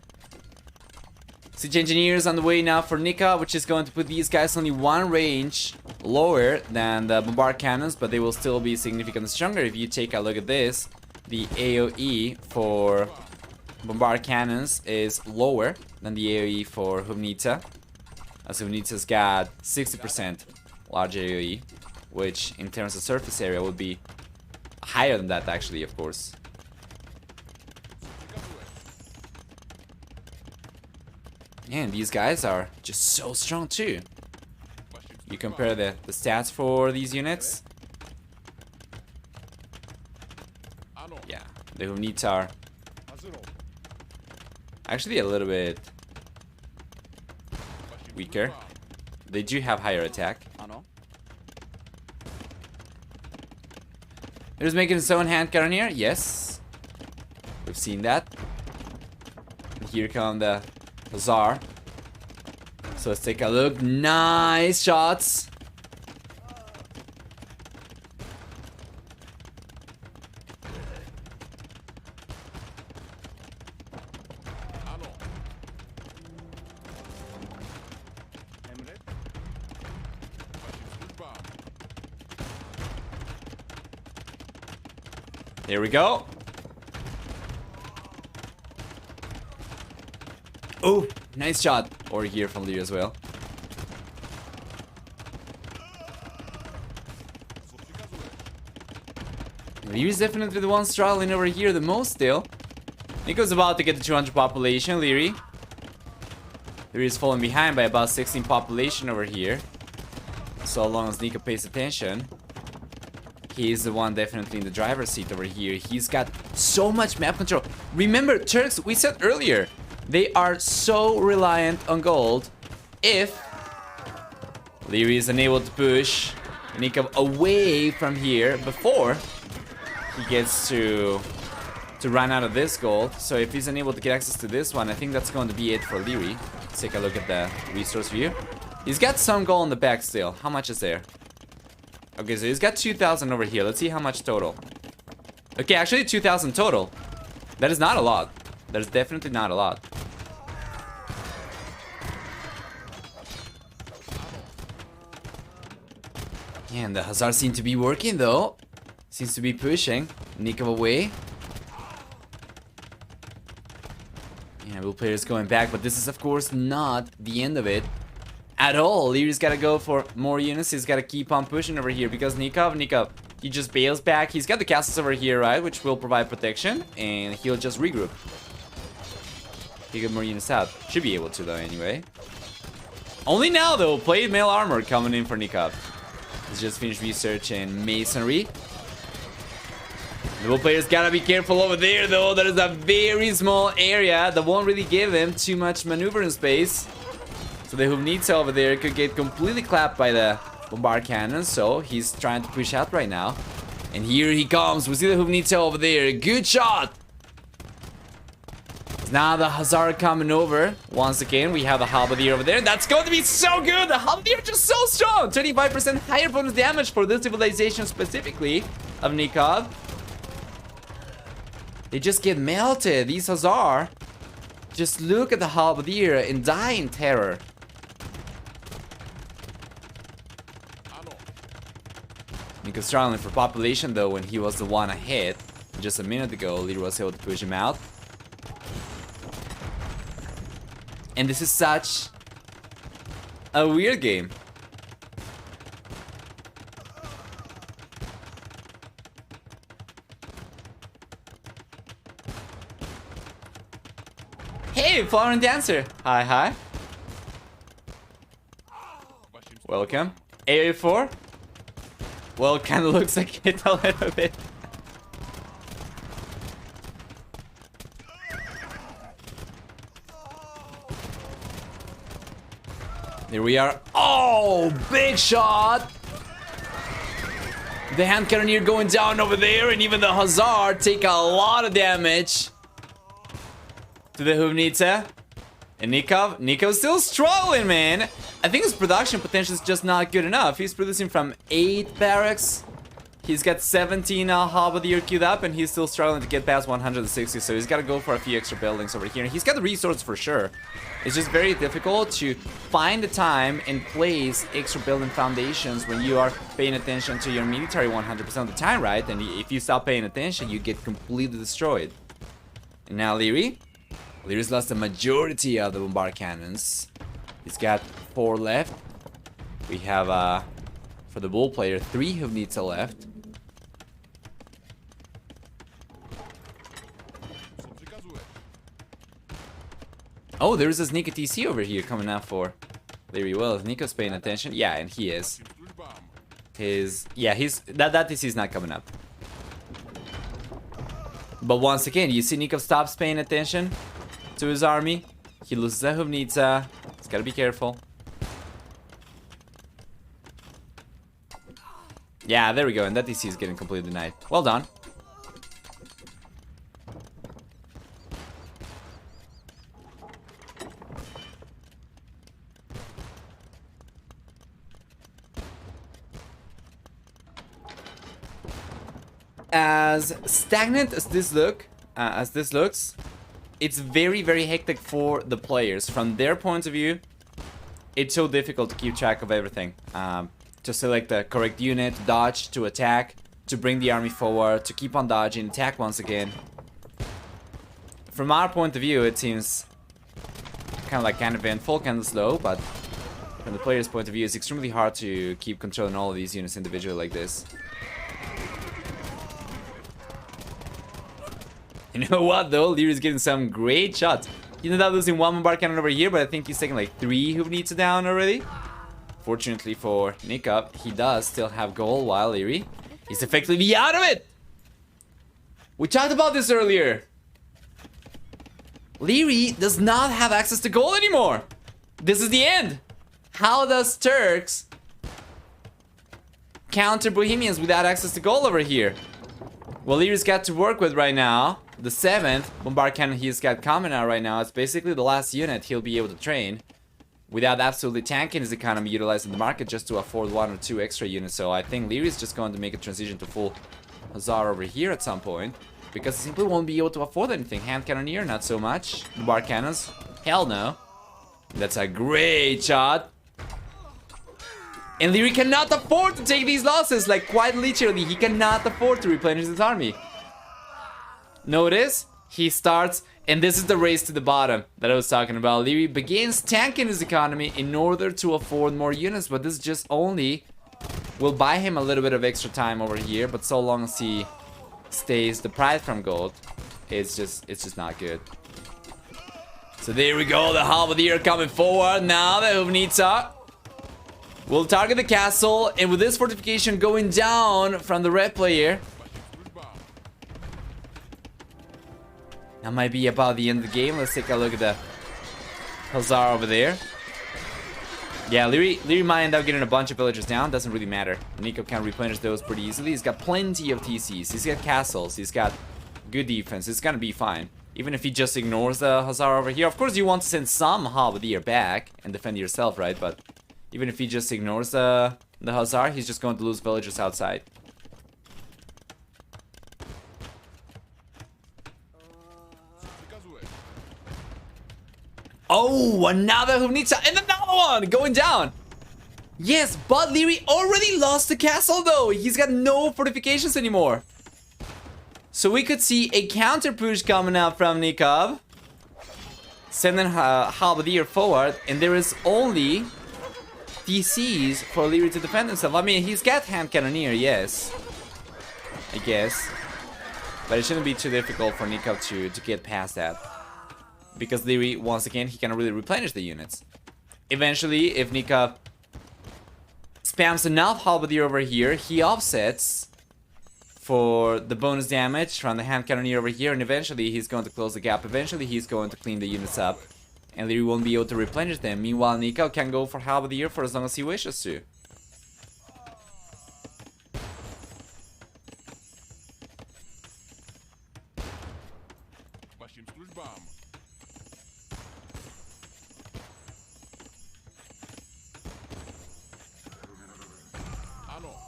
Siege engineers on the way now for Nicov, which is going to put these guys only one range lower than the bombard cannons, but they will still be significantly stronger. If you take a look at this, the AoE for bombard cannons is lower than the AoE for Hubnita. As Hubnita's got 60% large AoE, which in terms of surface area would be higher than that actually, of course. And these guys are just so strong too. You compare the stats for these units. Yeah, the Hubnitas are actually a little bit weaker. They do have higher attack. He's making his own hand cannoneer. Yes, we've seen that. And here come the Hussar. So let's take a look. Nice shots. There we go. Oh, nice shot over here from Liereyy as well. Lierey's definitely the one struggling over here the most still. Nicov's about to get to 200 population. Lierey's falling behind by about 16 population over here. So long as Nicov pays attention. He's the one definitely in the driver's seat over here. He's got so much map control. Remember, Turks, we said earlier, they are so reliant on gold. If Liereyy is unable to push, Nicov away from here before he gets to run out of this gold. So if he's unable to get access to this one, I think that's going to be it for Liereyy. Let's take a look at the resource view. He's got some gold in the back still. How much is there? Okay, so he's got 2,000 over here. Let's see how much total. Okay, actually 2,000 total. That is not a lot. That is definitely not a lot. Yeah, and the Hazard seem to be working though. Seems to be pushing. Nicov away. Yeah, Will player is going back, but this is of course not the end of it at all. Lierey's got to go for more units. He's got to keep on pushing over here because Nicov, he just bails back. He's got the castles over here, right, which will provide protection, and he'll just regroup. He get more units out. Should be able to though, anyway. Only now though, plate mail armor coming in for Nicov. He's just finished research in masonry. The Will player's gotta be careful over there though. That is a very small area that won't really give him too much maneuvering space. So the Huvnitsa over there could get completely clapped by the bombard cannon. So he's trying to push out right now. And here he comes. We see the Huvnitsa over there. Good shot. Now the Hazard coming over. Once again, we have the Halberdier over there. That's going to be so good. The Halberdier just so strong. 25% higher bonus damage for this civilization specifically of Nicov. They just get melted. These Hazard. Just look at the Halberdier and die in terror. Nicov struggling for population though when he was the one ahead. Just a minute ago, Liereyy was able to push him out. And this is such a weird game. Hey, Flower and Dancer. Hi, hi. Welcome. AA4. Well, it kind of looks like it a little bit. There we are. Oh, big shot. The hand cannoneer going down over there, and even the Hazard take a lot of damage to the Huvnitsa. And Nicov still struggling, man. I think his production potential is just not good enough. He's producing from 8 barracks. He's got 17 Halberdier queued up, and he's still struggling to get past 160. So he's got to go for a few extra buildings over here. And he's got the resources for sure. It's just very difficult to find the time and place extra building foundations when you are paying attention to your military 100% of the time, right? And if you stop paying attention, you get completely destroyed. And now Lierey's lost the majority of the bombard cannons. He's got 4 left. We have, for the Bull player, 3 Huvnitsa left. Oh, there's this Nicov TC over here coming out for Liereyy. Well, if Nicov's paying attention, yeah, and he is. That TC is not coming up. But once again, you see Nicov stops paying attention to his army. He loses a Huvnitsa. He's gotta be careful. Yeah, there we go, and that TC is getting completely denied. Well done. As stagnant as this looks, it's very, very hectic for the players. From their point of view, it's so difficult to keep track of everything. To select the correct unit, to dodge, to attack, to bring the army forward, to keep on dodging, attack once again. From our point of view, it seems kind of eventful, kind of slow, but from the player's point of view, it's extremely hard to keep controlling all of these units individually like this. You know what though? Lierey's getting some great shots. He ended up losing 1 bombard cannon over here, but I think he's taking like 3 Huvnitsa down already. Fortunately for Nicov, he does still have gold, while Liereyy is effectively out of it. We talked about this earlier. Liereyy does not have access to gold anymore. This is the end. How does Turks counter Bohemians without access to gold over here. Well, Lierey's got to work with right now. The 7th bombard cannon he's got coming out right now. It's basically the last unit he'll be able to train without absolutely tanking his economy, utilizing the market just to afford 1 or 2 extra units. So I think Lierey's just going to make a transition to full Hussar over here at some point, because he simply won't be able to afford anything. Hand cannoneer, not so much. Bombard cannons, hell no. That's a great shot. And Liereyy cannot afford to take these losses. Like, quite literally, he cannot afford to replenish his army. Notice, he starts, and this is the race to the bottom that I was talking about. Liereyy begins tanking his economy in order to afford more units, but this just only will buy him a little bit of extra time over here. But so long as he stays deprived from gold, it's just not good. So there we go, the halberdier coming forward now. The Uvnitsa will target the castle, and with this fortification going down from the red player, that might be about the end of the game. Let's take a look at the Hussar over there. Yeah, Liereyy might end up getting a bunch of villagers down. Doesn't really matter. Nicov can replenish those pretty easily. He's got plenty of TCs. He's got castles. He's got good defense. It's gonna be fine. Even if he just ignores the Hussar over here. Of course, you want to send some halberdier back and defend yourself, right? But even if he just ignores the Hussar, he's just going to lose villagers outside. Oh, another Uvnitsa and another one going down. Yes, but Liereyy already lost the castle though. He's got no fortifications anymore. So we could see a counter push coming out from Nicov, sending halberdier forward, and there is only DCs for Liereyy to defend himself. I mean, he's got hand cannoneer, yes, I guess, but it shouldn't be too difficult for Nicov to get past that, because Liereyy, once again, he can really replenish the units. Eventually, if Nicov spams enough halberdier over here, he offsets for the bonus damage from the hand cannoneer over here, and eventually he's going to close the gap. Eventually he's going to clean the units up, and Liereyy won't be able to replenish them. Meanwhile, Nicov can go for halberdier for as long as he wishes to.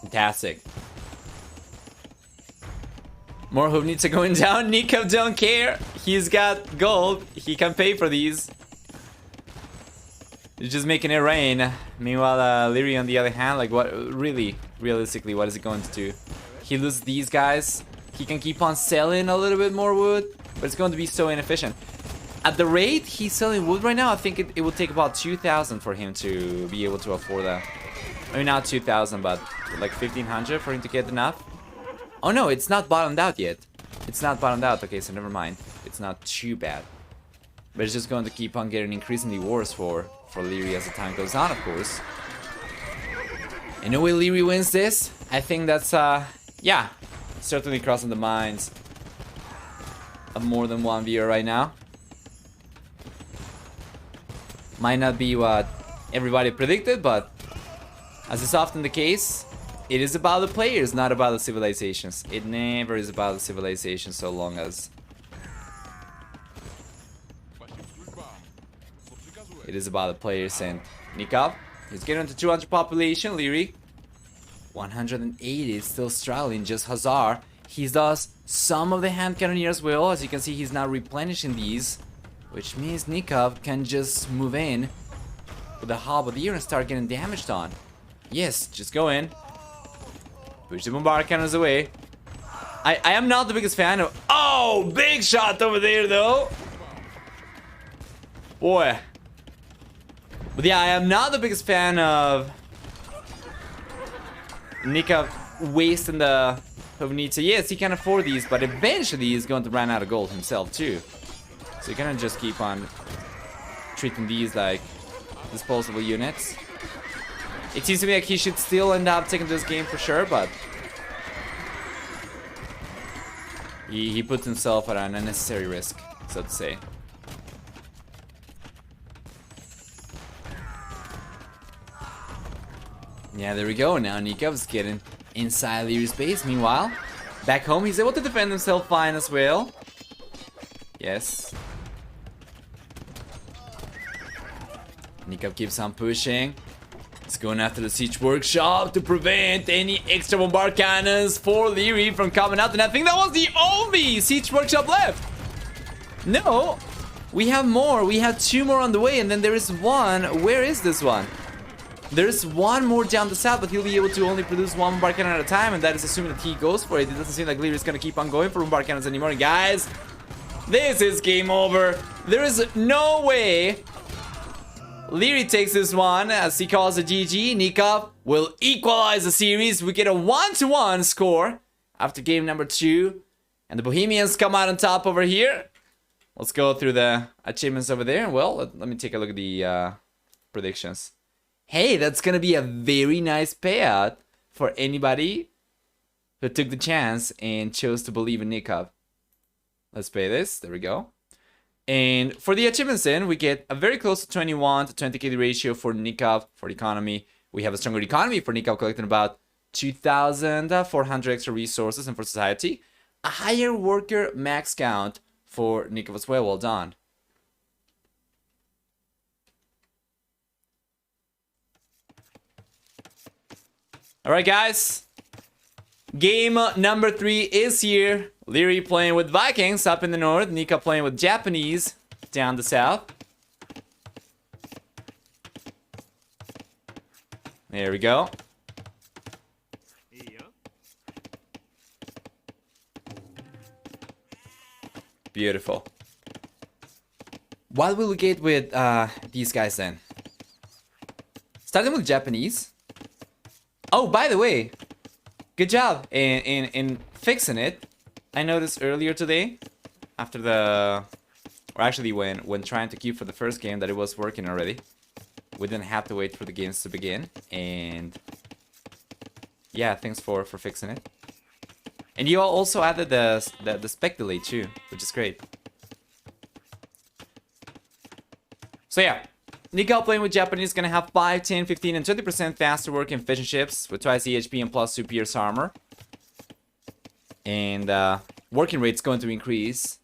Fantastic. More Uvnitsa going down. Nicov don't care. He's got gold. He can pay for these. He's just making it rain. Meanwhile, Liereyy on the other hand, like, what really, realistically, what is it going to do? He loses these guys. He can keep on selling a little bit more wood, but it's going to be so inefficient. At the rate he's selling wood right now, I think it will take about 2,000 for him to be able to afford that. I mean, not 2,000, but like 1,500 for him to get enough. Oh no, it's not bottomed out yet. It's not bottomed out. Okay, so never mind. It's not too bad. But it's just going to keep on getting increasingly worse for Liereyy as the time goes on, of course. And no way Liereyy wins this. I think that's, yeah, certainly crossing the minds of more than one viewer right now. Might not be what everybody predicted, but as is often the case, it is about the players, not about the civilizations. It never is about the civilizations so long as it is about the players. And Nicov, he's getting to 200 population. Liereyy, 180, is still struggling. Just Hussar. He does some of the hand cannoneer as well. As you can see, he's not replenishing these, which means Nicov can just move in with the halberdier and start getting damaged on. Yes, just go in. Push the bombard cannons away. I am not the biggest fan of... Oh, big shot over there, though. Boy. But yeah, I am not the biggest fan of Nicov wasting the Uvnitsa. Yes, he can afford these, but eventually he's going to run out of gold himself, too. So you cannot just keep on treating these like disposable units. It seems to me like he should still end up taking this game for sure, but he puts himself at an unnecessary risk, so to say. Yeah, there we go. Now Nikov's getting inside Lierey's base. Meanwhile, back home, he's able to defend himself fine as well. Yes. Nicov keeps on pushing. He's going after the siege workshop to prevent any extra bombard cannons for Liereyy from coming out. And I think that was the only siege workshop left. No, we have more. We have 2 more on the way, and then there is one. Where is this one? There's one more down the south, but he'll be able to only produce 1 bombard cannon at a time, and that is assuming that he goes for it. It doesn't seem like Lierey's gonna keep on going for bombard cannons anymore. And guys, this is game over. There is no way Liereyy takes this one as he calls a GG. Nicov will equalize the series. We get a 1-1 score after game number 2, and the Bohemians come out on top over here. Let's go through the achievements over there. Well, let me take a look at the predictions. Hey, that's gonna be a very nice payout for anybody who took the chance and chose to believe in Nicov. Let's pay this. There we go. And for the achievements then, we get a very close to 21 to 20 KD ratio for Nicov for the economy. We have a stronger economy for Nicov, collecting about 2,400 extra resources, and for society, a higher worker max count for Nicov as well. Well done. Alright guys, game number 3 is here. Liereyy playing with Vikings up in the north, Nicov playing with Japanese down the south. There we go. Beautiful. What will we get with these guys then? Starting with Japanese. Oh, by the way, good job in fixing it. I noticed earlier today, after the, or actually when trying to queue for the first game, that it was working already. We didn't have to wait for the games to begin, and yeah, thanks for fixing it. And you all also added the spec delay too, which is great. So yeah. Nicov playing with Japanese is going to have 5, 10, 15, and 20% faster working fission ships with twice the HP and plus 2 pierce armor. And working rate's going to increase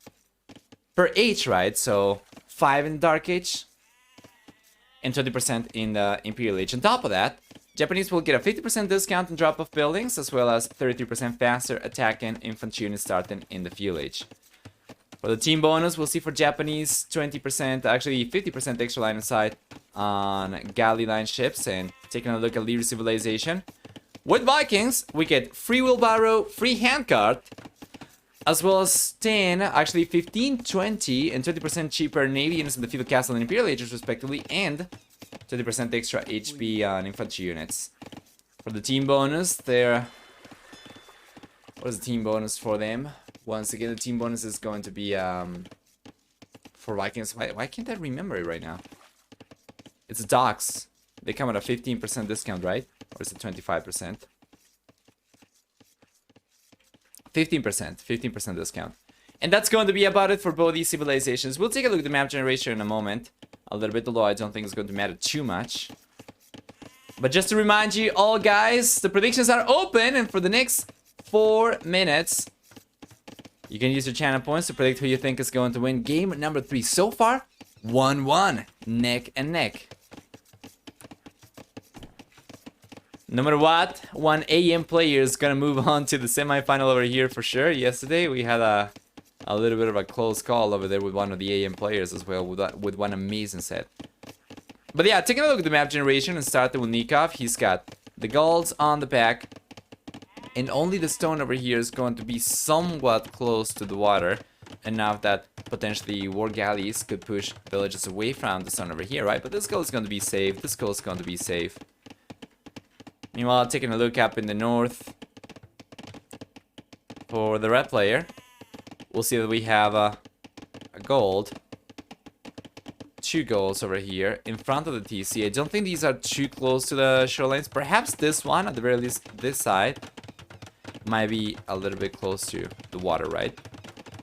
per age, right? So 5 in the Dark Age and 20% in the Imperial Age. On top of that, Japanese will get a 50% discount on drop-off buildings, as well as 33% faster attack and infantry units starting in the Fuel Age. For the team bonus, we'll see for Japanese 20%, actually 50% extra line of sight on galley line ships. And taking a look at Liereyy Civilization. With Vikings, we get free wheelbarrow, free handcart, as well as 10, actually 15, 20, and 20% cheaper Navy units in the Field Castle and Imperial Ages respectively, and 20% extra HP on infantry units. For the team bonus, what is the team bonus for them? Once again, the team bonus is going to be for Vikings. Why can't I remember it right now? It's docks. They come at a 15% discount, right? Or is it 25%? 15% discount. And that's going to be about it for both these civilizations. We'll take a look at the map generation in a moment. A little bit below, I don't think it's going to matter too much. But just to remind you all, guys, the predictions are open, and for the next 4 minutes, you can use your channel points to predict who you think is going to win game number 3. So far, 1-1, neck and neck. No matter what, one AM player is gonna move on to the semifinal over here for sure. Yesterday we had a little bit of a close call over there with one of the AM players as well, with one amazing set. But yeah, taking a look at the map generation and starting with Nicov, he's got the golds on the back, and only the stone over here is going to be somewhat close to the water, enough that potentially war galleys could push villages away from the stone over here, right? But this goal is going to be safe. This goal is going to be safe. Meanwhile, taking a look up in the north for the red player, we'll see that we have a gold. 2 goals over here in front of the TC. I don't think these are too close to the shorelines. Perhaps this one, at the very least this side, might be a little bit close to the water, right?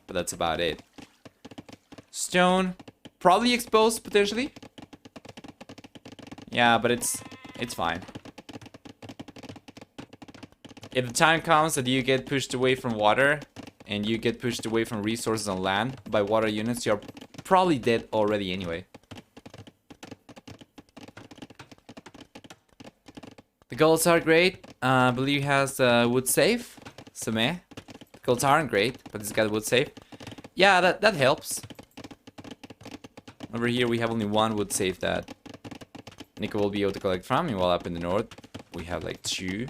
But that's about it. Stone, probably exposed potentially. Yeah, but it's fine. If the time comes that you get pushed away from water and you get pushed away from resources on land by water units, you're probably dead already anyway. The golds are great. I believe he has wood safe. So meh. Golds aren't great, but he's got wood safe. Yeah, that helps. Over here we have only one wood safe that Nicov will be able to collect from. Meanwhile up in the north we have like 2.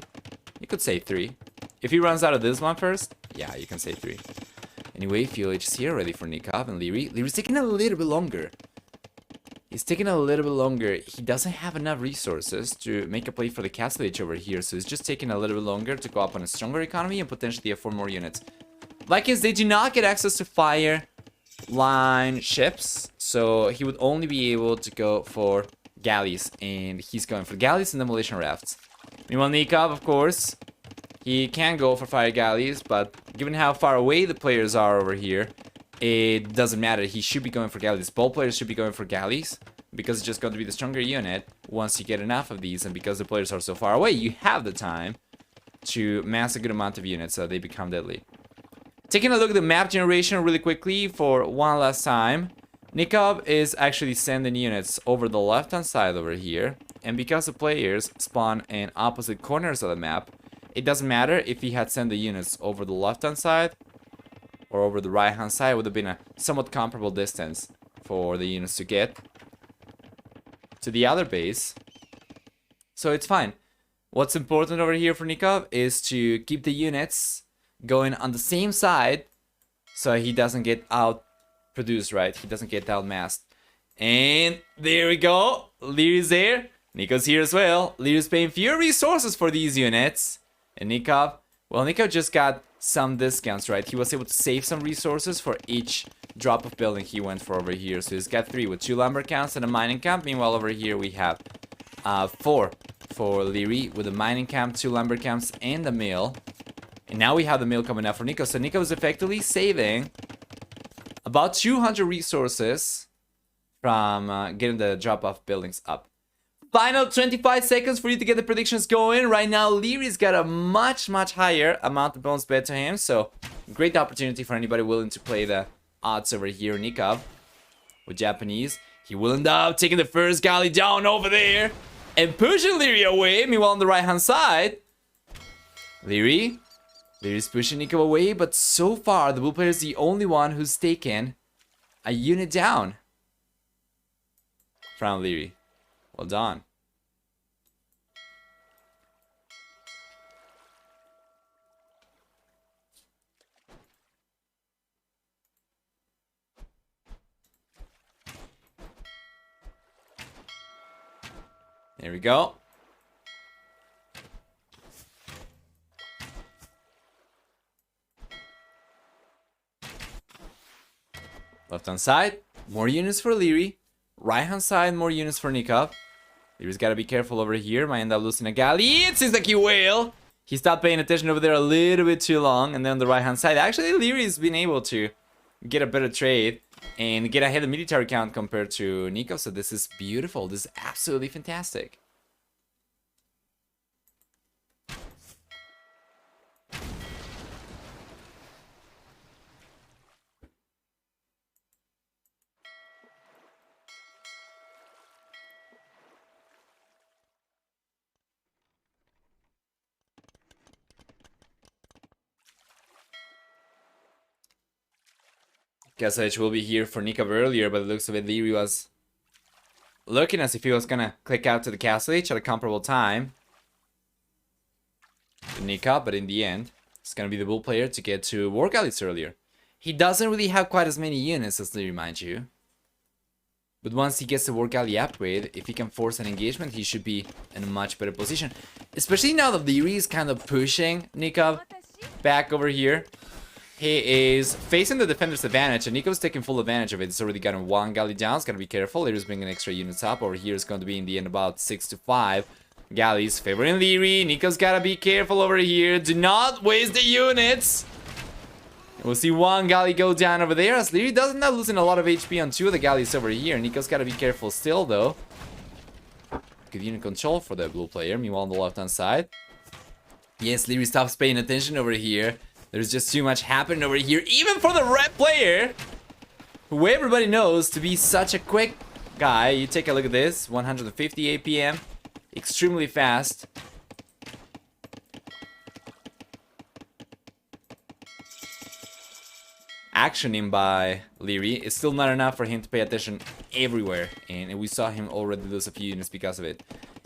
You could say 3. If he runs out of this one first, yeah, you can say 3. Anyway, fuel H is here, ready for Nicov and Liereyy. Lierey's taking a little bit longer. He's taking a little bit longer. He doesn't have enough resources to make a play for the castle H over here, so he's just taking a little bit longer to go up on a stronger economy and potentially have 4 more units. Vikings, they do not get access to fire line ships, so he would only be able to go for galleys, and he's going for galleys and demolition rafts. Meanwhile, Nicov, of course, he can go for fire galleys, but given how far away the players are over here, it doesn't matter. He should be going for galleys. Both players should be going for galleys, because it's just going to be the stronger unit once you get enough of these, and because the players are so far away, you have the time to mass a good amount of units so they become deadly. Taking a look at the map generation really quickly for one last time. Nicov is actually sending units over the left-hand side over here, and because the players spawn in opposite corners of the map, it doesn't matter if he had sent the units over the left-hand side or over the right-hand side. It would have been a somewhat comparable distance for the units to get to the other base, so it's fine. What's important over here for Nicov is to keep the units going on the same side so he doesn't get out produced, right? He doesn't get outmassed. And there we go. Lierey's there. Nicov's here as well. Lierey's paying fewer resources for these units. And Nicov, well, Nicov just got some discounts, right? He was able to save some resources for each drop of building he went for over here. So he's got 3 with 2 lumber camps and a mining camp. Meanwhile, over here we have 4 for Liereyy with a mining camp, 2 lumber camps, and a mill. And now we have the mill coming up for Nicov. So Nicov is effectively saving about 200 resources from getting the drop-off buildings up. Final 25 seconds for you to get the predictions going. Right now, Lierey's got a much higher amount of bonus bet to him. So, great opportunity for anybody willing to play the odds over here. Nicov with Japanese. He will end up taking the first galley down over there and pushing Liereyy away. Meanwhile, on the right-hand side, Lierey's pushing Nicov away, but so far, the blue player is the only one who's taken a unit down from Liereyy. Well done. There we go. Left hand side, more units for Liereyy. Right hand side, more units for Nicov. Lierey's got to be careful over here. Might end up losing a galley. It seems like he will. He stopped paying attention over there a little bit too long. And then on the right hand side, actually Lierey's been able to get a better trade and get ahead of military count compared to Nicov. So this is beautiful. This is absolutely fantastic. Guess I will be here for Nicov earlier, but it looks like Liereyy was looking as if he was gonna click out to the castle H at a comparable time to Nicov, but in the end, it's gonna be the bull player to get to war galleys earlier. He doesn't really have quite as many units as Liereyy, mind you. But once he gets the war galley upgrade, if he can force an engagement, he should be in a much better position. Especially now that Liereyy is kind of pushing Nicov back over here. He is facing the defender's advantage, and Nicov's taking full advantage of it. He's already gotten 1 galley down. He's gotta be careful. Lierey's bringing extra units up. Over here is going to be in the end about 6 to 5 galleys favoring Liereyy. Nicov's gotta be careful over here. Do not waste the units. We'll see 1 galley go down over there, as Liereyy does end up losing a lot of HP on 2 of the galleys over here. Nicov's gotta be careful still, though. Good unit control for the blue player. Meanwhile, on the left-hand side, Yes, Liereyy stops paying attention over here. There's just too much happening over here, even for the red player, who everybody knows to be such a quick guy. You take a look at this, 150 APM, extremely fast. Actioning by Liereyy is still not enough for him to pay attention everywhere, and we saw him already lose a few units because of it.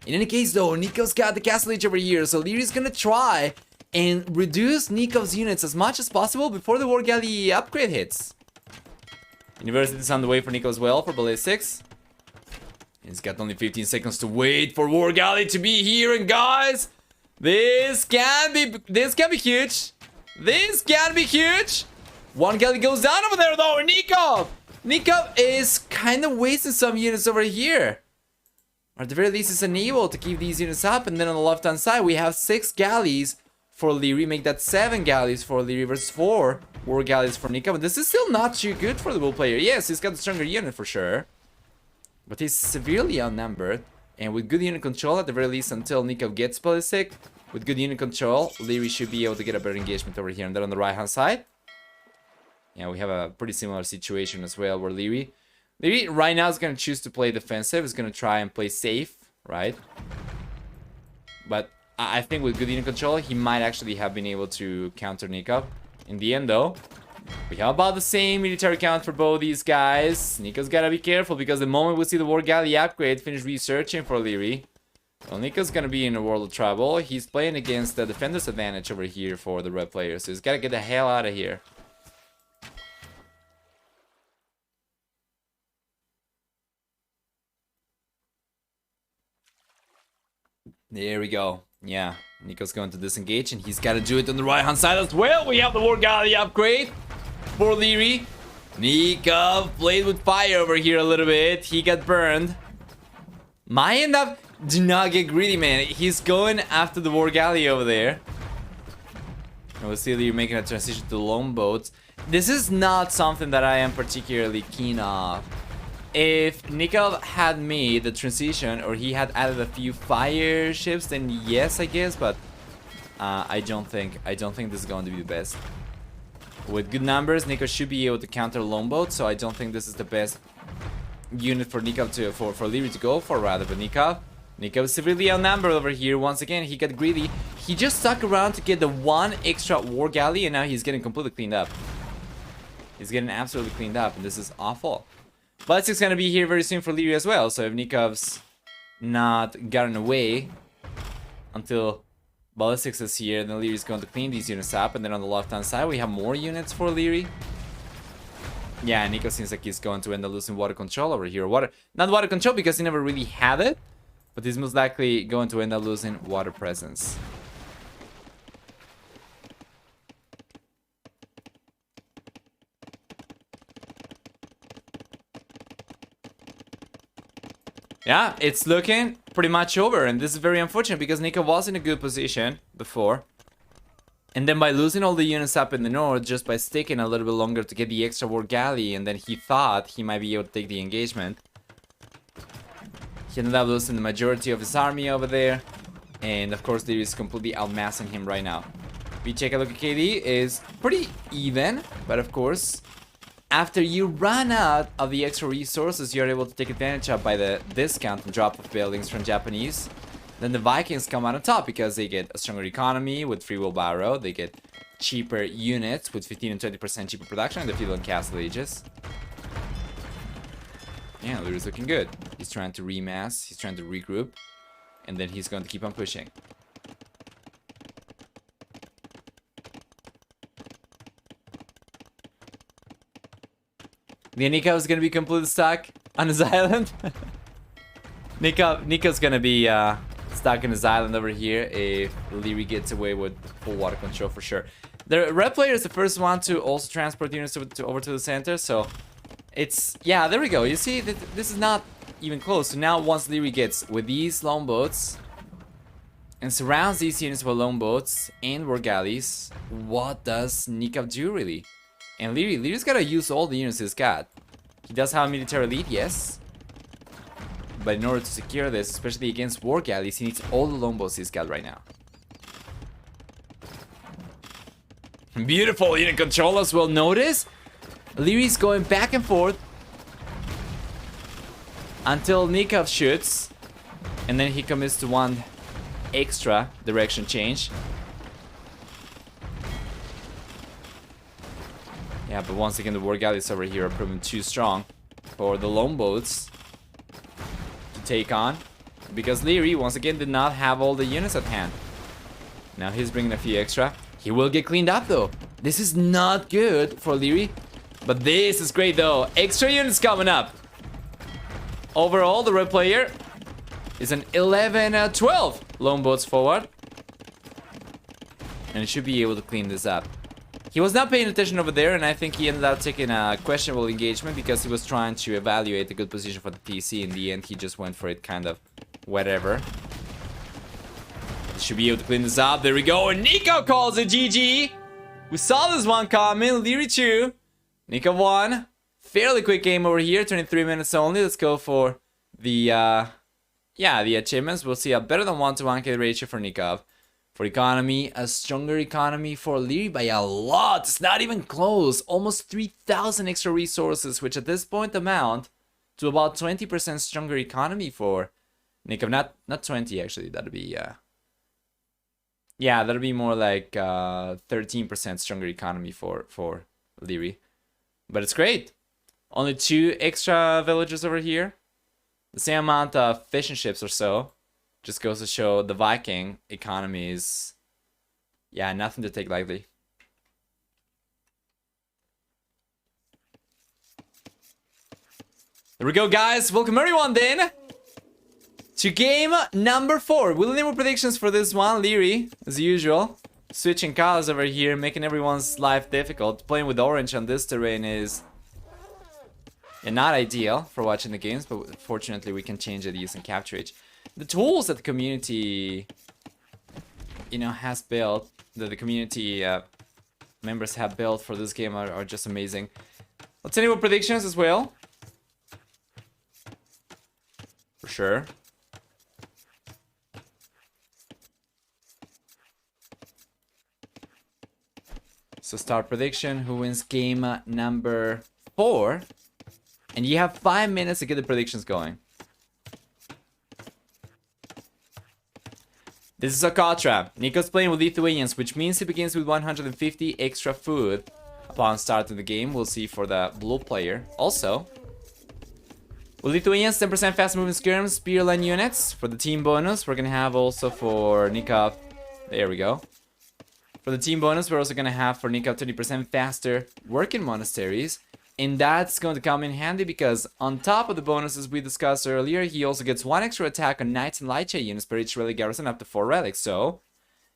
In any case though, Nicov's got the castle age over here, so Lierey's gonna try and reduce Nicov's units as much as possible before the War Galley upgrade hits. University's on the way for Nicov as well for ballistics. He's got only 15 seconds to wait for War Galley to be here, and guys, this can be huge. This can be huge. One galley goes down over there though, Nicov! Nicov is kind of wasting some units over here. Or at the very least is unable to keep these units up, and then on the left hand side we have 6 galleys for Liereyy, make that 7 galleys for Liereyy versus 4 war galleys for Nicov. And this is still not too good for the bull player. Yes, he's got a stronger unit for sure, but he's severely outnumbered, and with good unit control at the very least until Nicov gets ballistic, with good unit control, Liereyy should be able to get a better engagement over here. And then on the right hand side, yeah, we have a pretty similar situation as well, where Liereyy right now is going to choose to play defensive. Is going to try and play safe, right? But I think with good unit control, he might actually have been able to counter Nicov. In the end, though, we have about the same military count for both these guys. Nicov's got to be careful, because the moment we see the War Galley upgrade, finish researching for Liereyy, well, Nicov's going to be in a world of trouble. He's playing against the defender's advantage over here for the red player, so he's got to get the hell out of here. There we go. Yeah, Nicov's going to disengage, and he's got to do it on the right hand side as well. We have the War Galley upgrade for Liereyy. Nicov played with fire over here a little bit. He got burned. Might end up... Do not get greedy, man. He's going after the War Galley over there. And we'll see Liereyy making a transition to longboats. This is not something that I am particularly keen on. If Nicov had made the transition, or he had added a few fire ships, then yes, I guess, but I don't think this is going to be the best. With good numbers, Nicov should be able to counter longboats, so I don't think this is the best unit for Nicov for Liereyy to go for, rather. But Nicov is severely outnumbered over here. Once again, he got greedy. He just stuck around to get the 1 extra War Galley, and now he's getting completely cleaned up. He's getting absolutely cleaned up, and this is awful. Ballistic's gonna be here very soon for Liereyy as well, so if Nikov's not gotten away until Ballistics is here, then Lierey's going to clean these units up. And then on the left hand side we have more units for Liereyy. Yeah, Nicov seems like he's going to end up losing water control over here. Not water control, because he never really had it, but he's most likely going to end up losing water presence. Yeah, it's looking pretty much over, and this is very unfortunate because Nicov was in a good position before. And then by losing all the units up in the north, just by sticking a little bit longer to get the extra War Galley, and then he thought he might be able to take the engagement, he ended up losing the majority of his army over there. And of course, there is completely outmassing him right now. If you take a look at KD, is pretty even, but of course, after you run out of the extra resources you're able to take advantage of by the discount and drop of buildings from Japanese, then the Vikings come out on top because they get a stronger economy with free wheelbarrow, they get cheaper units with 15 and 20% cheaper production in the field and castle ages. Yeah, Lierey's looking good. He's trying to remass, he's trying to regroup, and then he's going to keep on pushing. The Nicov is gonna be completely stuck on his island. Nicov's gonna be stuck on his island over here if Liereyy gets away with full water control for sure. The red player is the first one to also transport units over to the center, so it's, yeah, there we go. You see, this is not even close. So now once Liereyy gets with these longboats and surrounds these units with longboats and war galleys, what does Nicov do really? And Lierey's gotta use all the units he's got. He does have a military elite, yes. But in order to secure this, especially against war galleys, he needs all the longboats he's got right now. Beautiful unit control as well. Notice Lierey's going back and forth until Nicov shoots, and then he commits to one extra direction change. Yeah, but once again, the war galleys over here are proving too strong for the longboats to take on, because Liereyy once again did not have all the units at hand. Now he's bringing a few extra. He will get cleaned up though. This is not good for Liereyy, but this is great though. Extra units coming up. Overall, the red player is an 11-12 longboats forward, and he should be able to clean this up. He was not paying attention over there, and I think he ended up taking a questionable engagement because he was trying to evaluate a good position for the PC. In the end, he just went for it kind of whatever. He should be able to clean this up. There we go, and Nicov calls it GG. We saw this one coming. Liereyy 2, Nicov 1. Fairly quick game over here, 23 minutes only. Let's go for the the achievements. We'll see a better than 1-to-1 kill ratio for Nicov. For economy, a stronger economy for Liereyy by a lot. It's not even close. Almost 3,000 extra resources, which at this point amount to about 20% stronger economy for Nicov. Not 20 actually. That'd be yeah, that'd be more like 13% stronger economy for Liereyy. But it's great. Only 2 extra villages over here. The same amount of fishing ships or so. Just goes to show the Viking economy is, yeah, nothing to take lightly. There we go, guys. Welcome everyone then to game number 4. We'll need more predictions for this one. Liereyy, as usual, switching colors over here, making everyone's life difficult. Playing with orange on this terrain is not ideal for watching the games, but fortunately we can change it using Capture H. The tools that the community, has built, that the community members have built for this game are just amazing. Let's see what predictions as well. For sure. So start prediction. Who wins game number 4? And you have 5 minutes to get the predictions going. This is Akatra. Nicov's playing with Lithuanians, which means he begins with 150 extra food upon start of the game. We'll see for the blue player. Also, with Lithuanians, 10% fast moving skirms, spearline units. For the team bonus, we're gonna have also for Nicov. There we go. For the team bonus, we're also gonna have for Nicov 20% faster working monasteries. And that's going to come in handy because on top of the bonuses we discussed earlier, he also gets 1 extra attack on Knights and Liereyy units per each relic garrison up to 4 relics. So,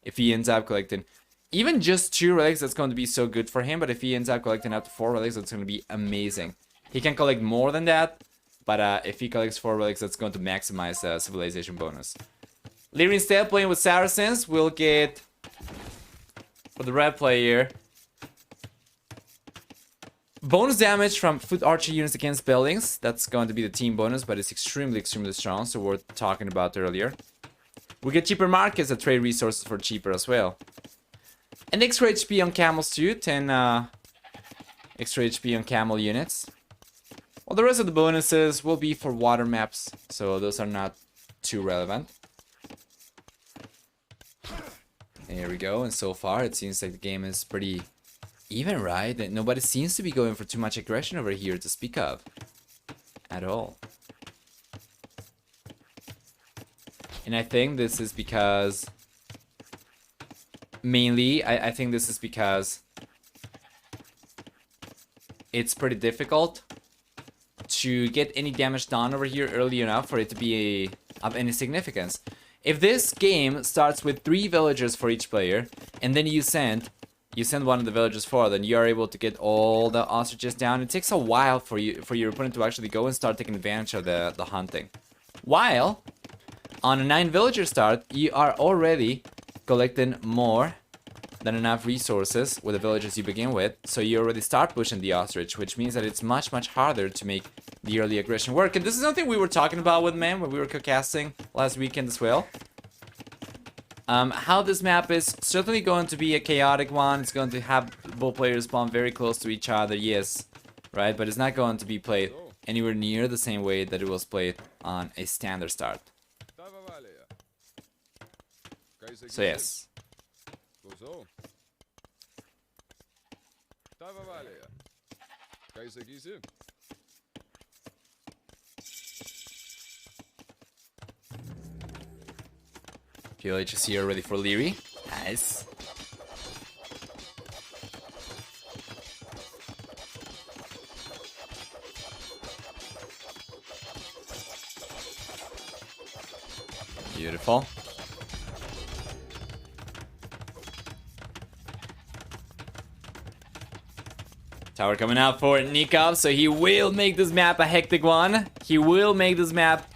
if he ends up collecting even just 2 relics, that's going to be so good for him. But if he ends up collecting up to 4 relics, that's going to be amazing. He can collect more than that, but if he collects 4 relics, that's going to maximize the civilization bonus. Liereyy instead playing with Saracens will get, for the red player, bonus damage from foot archer units against buildings. That's going to be the team bonus, but it's extremely strong, so worth talking about earlier. We get cheaper markets that trade resources for cheaper as well. And extra HP on camels too, 10 extra HP on camel units. Well, the rest of the bonuses will be for water maps, so those are not too relevant. There we go, and so far it seems like the game is pretty even, right? That nobody seems to be going for too much aggression over here to speak of at all. And I think this is because mainly I think this is because it's pretty difficult to get any damage done over here early enough for it to be of any significance. If this game starts with 3 villagers for each player and then you send one of the villagers forward, and you are able to get all the ostriches down. It takes a while for your opponent to actually go and start taking advantage of the hunting. While on a 9 villager start, you are already collecting more than enough resources with the villagers you begin with, so you already start pushing the ostrich, which means that it's much harder to make the early aggression work. And this is something we were talking about with Man when we were co-casting last weekend as well. How this map is certainly going to be a chaotic one. It's going to have both players spawn very close to each other, yes, right? But it's not going to be played anywhere near the same way that it was played on a standard start. So yes. PLH is here ready for Liereyy. Nice. Beautiful. Tower coming out for Nicov, so he will make this map a hectic one. He will make this map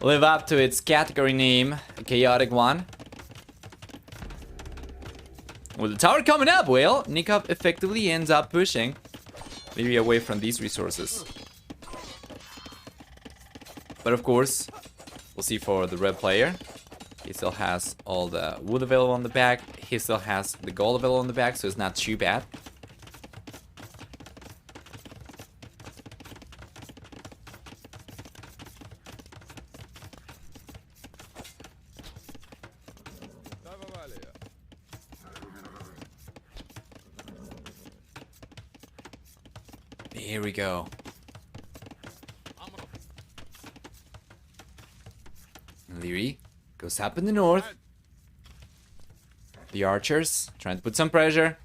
live up to its category name, a chaotic one. With the tower coming up, well, Nicov effectively ends up pushing Liereyy away from these resources. But of course, we'll see for the red player. He still has all the wood available on the back. He still has the gold available on the back, so it's not too bad. Here we go. Liereyy goes up in the north. The archers trying to put some pressure.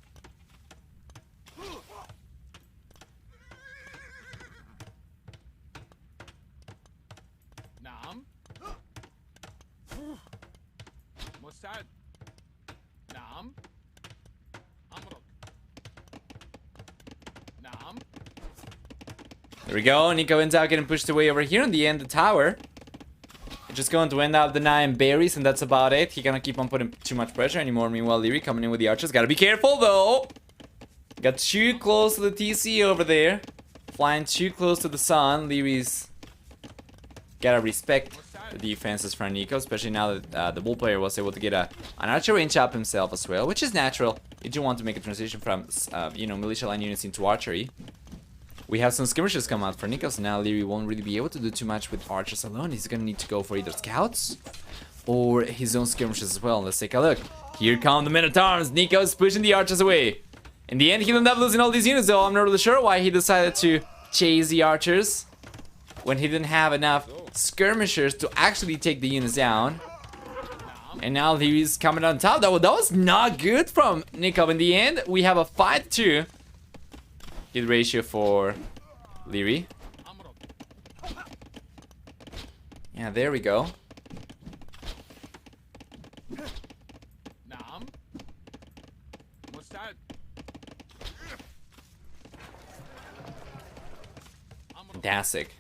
There we go. Nicov ends up getting pushed away over here. In the end, the tower is just going to end up denying berries, and that's about it. He cannot keep on putting too much pressure anymore. Meanwhile, Liereyy coming in with the archers. Gotta be careful, though. Got too close to the TC over there. Flying too close to the sun. Lierey's gotta respect the defenses from Nicov, especially now that the bull player was able to get an archer range up himself as well, which is natural. You do want to make a transition from, militia line units into archery. We have some skirmishes come out for Nicov, so now Liereyy won't really be able to do too much with archers alone. He's gonna need to go for either scouts or his own skirmishes as well. Let's take a look. Here come the men-at-arms. Nicov's pushing the archers away. In the end, he ended up losing all these units, though. I'm not really sure why he decided to chase the archers when he didn't have enough skirmishers to actually take the units down. And now Lierey's coming on top. That was not good from Nicov. In the end, we have a 5-2 hit ratio for Liereyy. Yeah, there we go. Fantastic.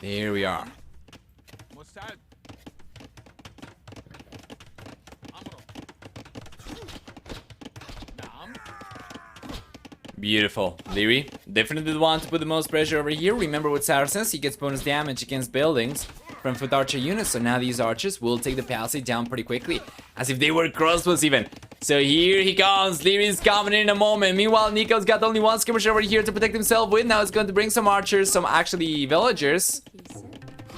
There we are. Beautiful. Liereyy definitely the one to put the most pressure over here. Remember with Saracens, he gets bonus damage against buildings from foot archer units. So now these archers will take the palisade down pretty quickly, as if they were crossbows even. So here he comes. Lierey's coming in a moment. Meanwhile, Nicov's got only one skirmisher over here to protect himself with. Now he's going to bring some archers, some actually villagers.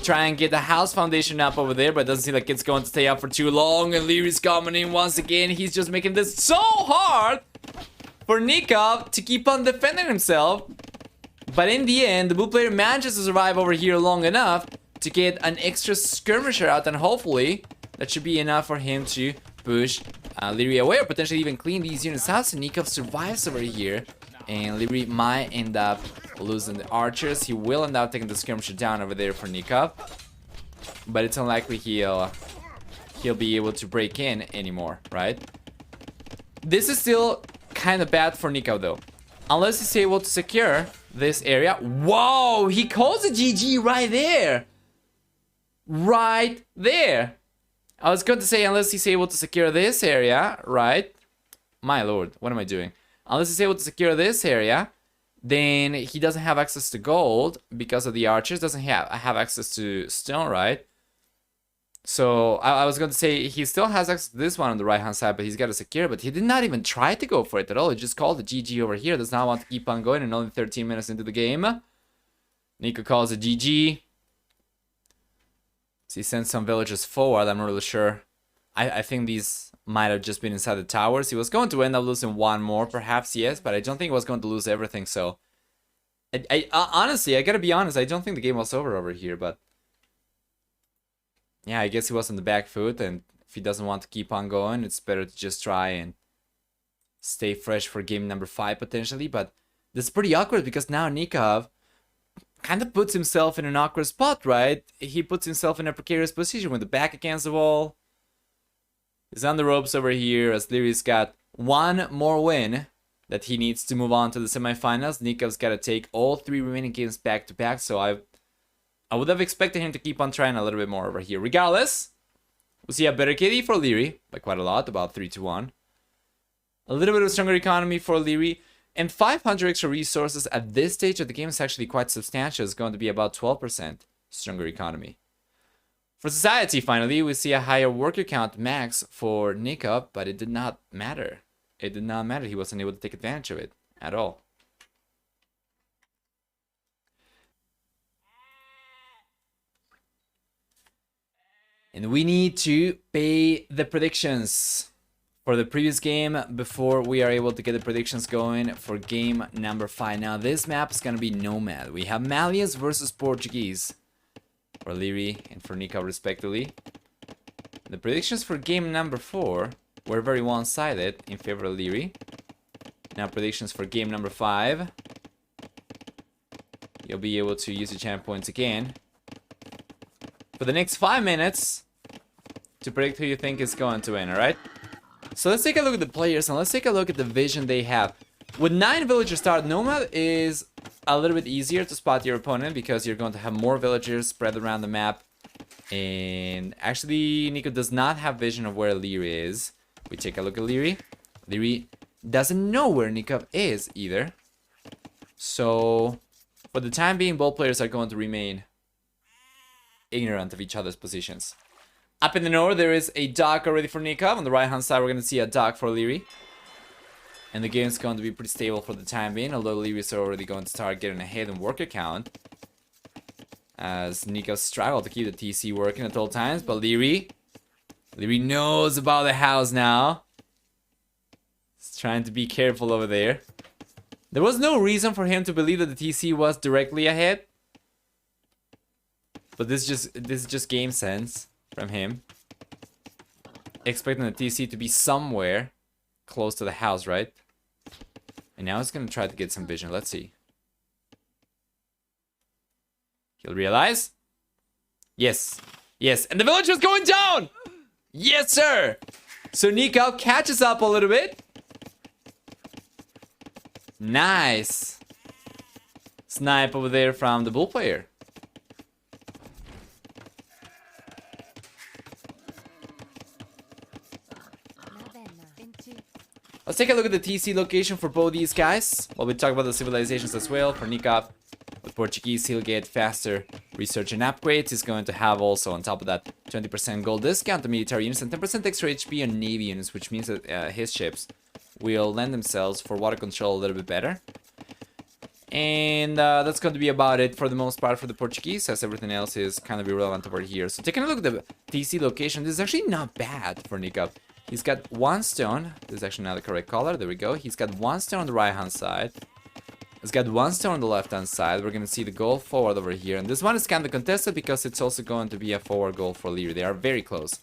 Try and get the house foundation up over there, but it doesn't seem like it's going to stay up for too long. And Lierey's coming in once again. He's just making this so hard for Nicov to keep on defending himself. But in the end, the blue player manages to survive over here long enough to get an extra skirmisher out, and hopefully that should be enough for him to push Liereyy away, or potentially even clean these units out. So Nicov survives over here, and Liereyy might end up losing the archers. He will end up taking the skirmisher down over there for Nicov, but it's unlikely he'll be able to break in anymore, right? This is still kind of bad for Nicov though. Unless he's able to secure this area. Whoa, he calls a GG right there. Right there. I was going to say unless he's able to secure this area, right? My lord, what am I doing? Unless he's able to secure this area, then he doesn't have access to gold because of the archers. Doesn't have access to stone, right? So I was going to say he still has access to this one on the right hand side, but he's got to secure. But he did not even try to go for it at all. He just called the GG over here. Does not want to keep on going, and only 13 minutes into the game, Nico calls a GG. So he sends some villagers forward. I'm not really sure. I think these might have just been inside the towers. He was going to end up losing one more, perhaps, yes, but I don't think he was going to lose everything. So honestly, I gotta be honest, I don't think the game was over here, but yeah, I guess he was on the back foot, and if he doesn't want to keep on going, it's better to just try and stay fresh for game number 5 potentially. But this is pretty awkward because now Nicov kind of puts himself in an awkward spot, right? He puts himself in a precarious position with the back against the wall. He's on the ropes over here as Lierey's got one more win that he needs to move on to the semifinals. Nikov's got to take all 3 remaining games back to back, so I would have expected him to keep on trying a little bit more over here. Regardless, we see a better KD for Liereyy by quite a lot, about 3-1. A little bit of a stronger economy for Liereyy, and 500 extra resources at this stage of the game is actually quite substantial. It's going to be about 12% stronger economy. For society, finally, we see a higher worker count max for Nicov, but it did not matter. It did not matter. He wasn't able to take advantage of it at all. And we need to pay the predictions for the previous game before we are able to get the predictions going for game number 5. Now, this map is going to be Nomad. We have Malians versus Portuguese for Liereyy and for Nicov, respectively. The predictions for game number 4 were very one-sided in favor of Liereyy. Now, predictions for game number 5. You'll be able to use your champ points again for the next 5 minutes to predict who you think is going to win, alright? So let's take a look at the players and let's take a look at the vision they have. With 9 villagers start, Nomad is a little bit easier to spot your opponent because you're going to have more villagers spread around the map. And actually, Nico does not have vision of where Liereyy is. We take a look at Liereyy. Liereyy doesn't know where Nicov is either. So, for the time being, both players are going to remain ignorant of each other's positions. Up in the north, there is a dock already for Nicov. On the right-hand side, we're going to see a dock for Liereyy. And the game's going to be pretty stable for the time being, although Liereyy is already going to start getting ahead in worker count, as Nicov struggled to keep the TC working at all times. But Liereyy knows about the house now. He's trying to be careful over there. There was no reason for him to believe that the TC was directly ahead. But this is just game sense from him. Expecting the TC to be somewhere close to the house, right? And now he's gonna try to get some vision. Let's see. He'll realize. Yes. Yes. And the villager's going down! Yes, sir! So Nicov catches up a little bit. Nice. Snipe over there from the bull player. Let's take a look at the TC location for both these guys. While we talk about the civilizations as well. For Nicov, with Portuguese, he'll get faster research and upgrades. He's going to have also, on top of that, 20% gold discount to military units and 10% extra HP on navy units, which means that his ships will lend themselves for water control a little bit better. And that's going to be about it for the most part for the Portuguese, as everything else is kind of irrelevant over here. So taking a look at the TC location, this is actually not bad for Nicov. He's got 1 stone. This is actually not the correct color. There we go. He's got 1 stone on the right-hand side. He's got 1 stone on the left-hand side. We're going to see the goal forward over here. And this one is kind of contested because it's also going to be a forward goal for Liereyy. They are very close.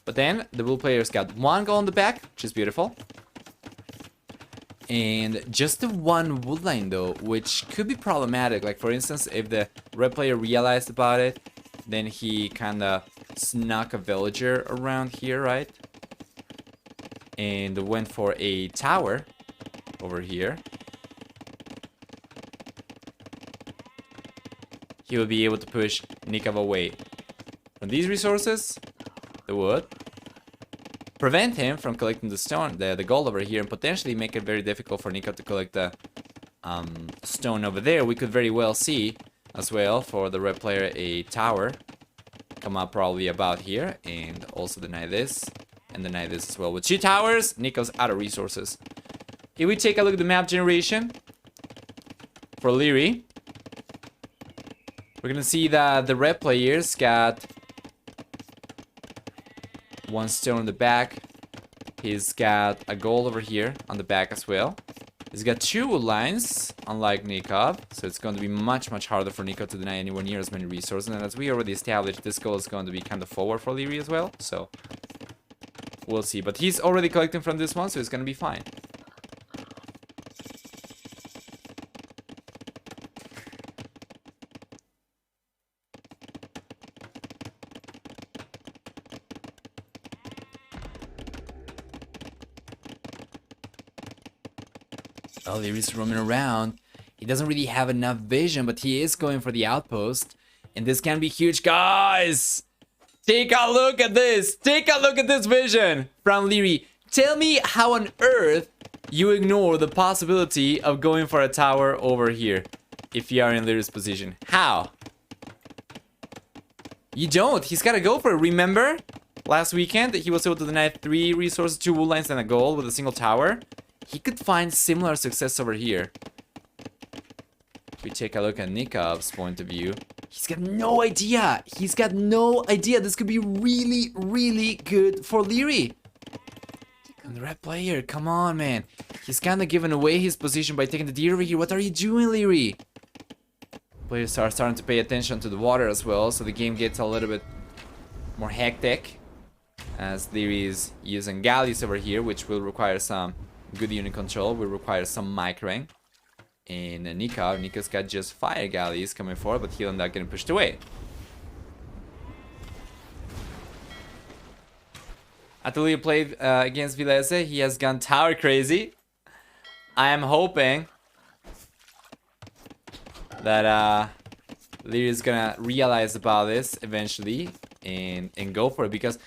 But then the blue player's got 1 goal on the back, which is beautiful. And just the 1 wood line, though, which could be problematic. Like, for instance, if the red player realized about it, then he kind of snuck a villager around here, right? And went for a tower over here. he will be able to push Nicov away. From these resources, the wood, prevent him from collecting the stone, the gold over here, and potentially make it very difficult for Nicov to collect the stone over there. We could very well see as well for the red player a tower come up probably about here, and also deny this and deny this as well. With 2 towers, Nicov's out of resources. If we take a look at the map generation for Liereyy, we're gonna see that the red players got 1 stone on the back. He's got a gold over here on the back as well. He's got 2 wood lines, unlike Nicov, so it's going to be much harder for Nicov to deny anywhere near as many resources. And as we already established, this goal is going to be kind of forward for Liereyy as well, so we'll see. But he's already collecting from this one, so it's going to be fine. Oh, Lierey's roaming around. He doesn't really have enough vision, but he is going for the outpost. And this can be huge. Guys, take a look at this. Take a look at this vision from Liereyy. Tell me how on earth you ignore the possibility of going for a tower over here if you are in Lierey's position. How? You don't. He's got to go for it. Remember? Last weekend, he was able to deny 3 resources, 2 wood lines, and a gold with a single tower. He could find similar success over here. If we take a look at Nikov's point of view, he's got no idea. He's got no idea. This could be really good for Liereyy. And the red player, come on, man. He's kind of given away his position by taking the deer over here. What are you doing, Liereyy? Players are starting to pay attention to the water as well, so the game gets a little bit more hectic. As Liereyy is using galleys over here, which will require some good unit control, will require some microing. And Nikov's got just fire galleys coming forward, but he'll end up getting pushed away. After Liereyy played against Vilese, he has gone tower crazy. I am hoping that Liereyy is gonna realize about this eventually and go for it, because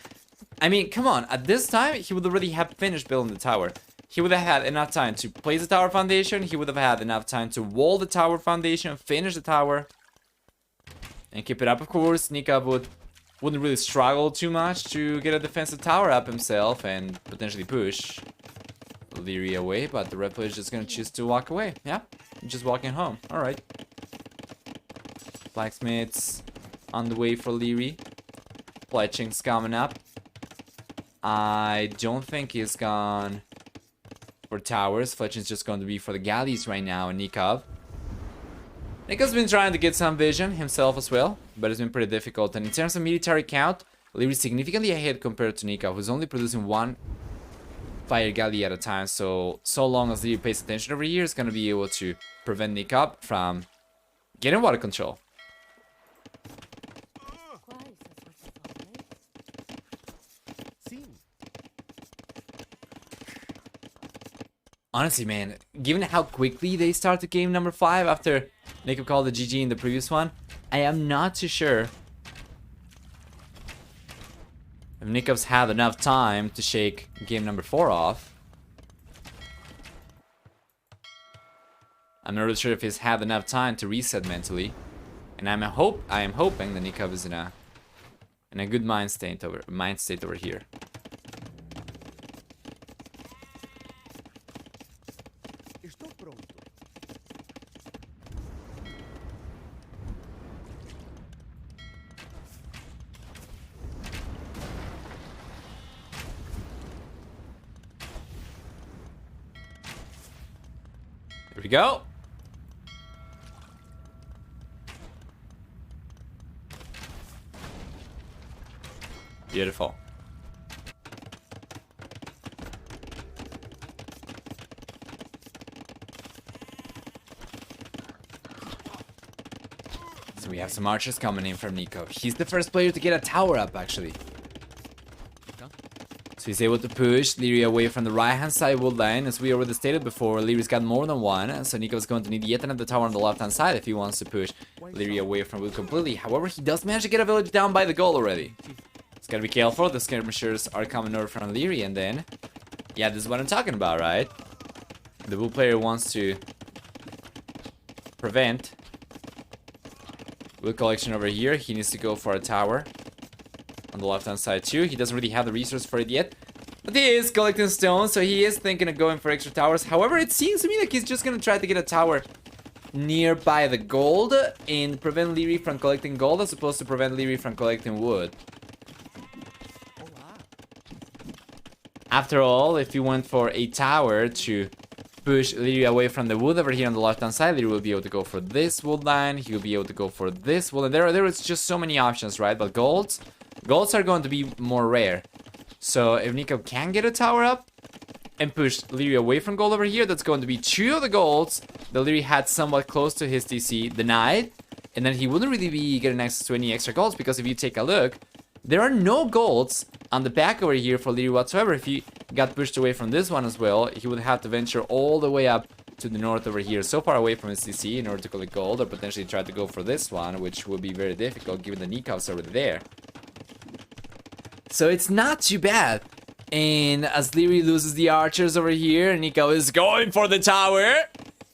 I mean, come on, at this time he would already have finished building the tower. He would have had enough time to place the tower foundation. He would have had enough time to wall the tower foundation, finish the tower, and keep it up. Of course, Nicov wouldn't really struggle too much to get a defensive tower up himself and potentially push Liereyy away, but the red player is just gonna choose to walk away. Yeah, just walking home. All right. Blacksmiths on the way for Liereyy. Fletching's coming up. I don't think he's gone for towers. Fletching's just going to be for the galleys right now. And Nicov. Nikov's been trying to get some vision himself as well, but it's been pretty difficult. And in terms of military count, Liereyy is significantly ahead compared to Nicov, who's only producing 1 fire galley at a time. So long as Liereyy pays attention over here, it's going to be able to prevent Nicov from getting water control. Honestly, man, given how quickly they started game number 5 after Nicov called the GG in the previous one, I am not too sure if Nikov's had enough time to shake game number 4 off. I'm not really sure if he's had enough time to reset mentally, and I am hoping that Nicov is in a good mind state over here. Here we go. Beautiful. So we have some archers coming in from Nicov. He's the first player to get a tower up, actually. So he's able to push Liereyy away from the right-hand side wood line. As we already stated before, Lierey's got more than one. So Nicov's going to need yet another tower on the left-hand side if he wants to push Liereyy away from wood completely. However, he does manage to get a village down by the goal already. He's gotta be careful. The skirmishers are coming over from Liereyy, and then... yeah, this is what I'm talking about, right? The blue player wants to prevent wood collection over here. He needs to go for a tower on the left-hand side too. He doesn't really have the resource for it yet, but he is collecting stones, so he is thinking of going for extra towers. However, it seems to me like he's just gonna try to get a tower nearby the gold and prevent Liereyy from collecting gold, as opposed to prevent Liereyy from collecting wood. After all, if he went for a tower to push Liereyy away from the wood over here on the left-hand side, Liereyy will be able to go for this wood line. He will be able to go for this wood. And there is just so many options, right? But golds are going to be more rare. So if Nicov can get a tower up and push Liereyy away from gold over here, that's going to be 2 of the golds that Liereyy had somewhat close to his TC denied. And then he wouldn't really be getting access to any extra golds, because if you take a look, there are no golds on the back over here for Liereyy whatsoever. If he got pushed away from this one as well, he would have to venture all the way up to the north over here, so far away from his CC, in order to collect gold, or potentially try to go for this one, which would be very difficult given the Nicov's already there. So it's not too bad. And as Liereyy loses the archers over here, Nicov is going for the tower.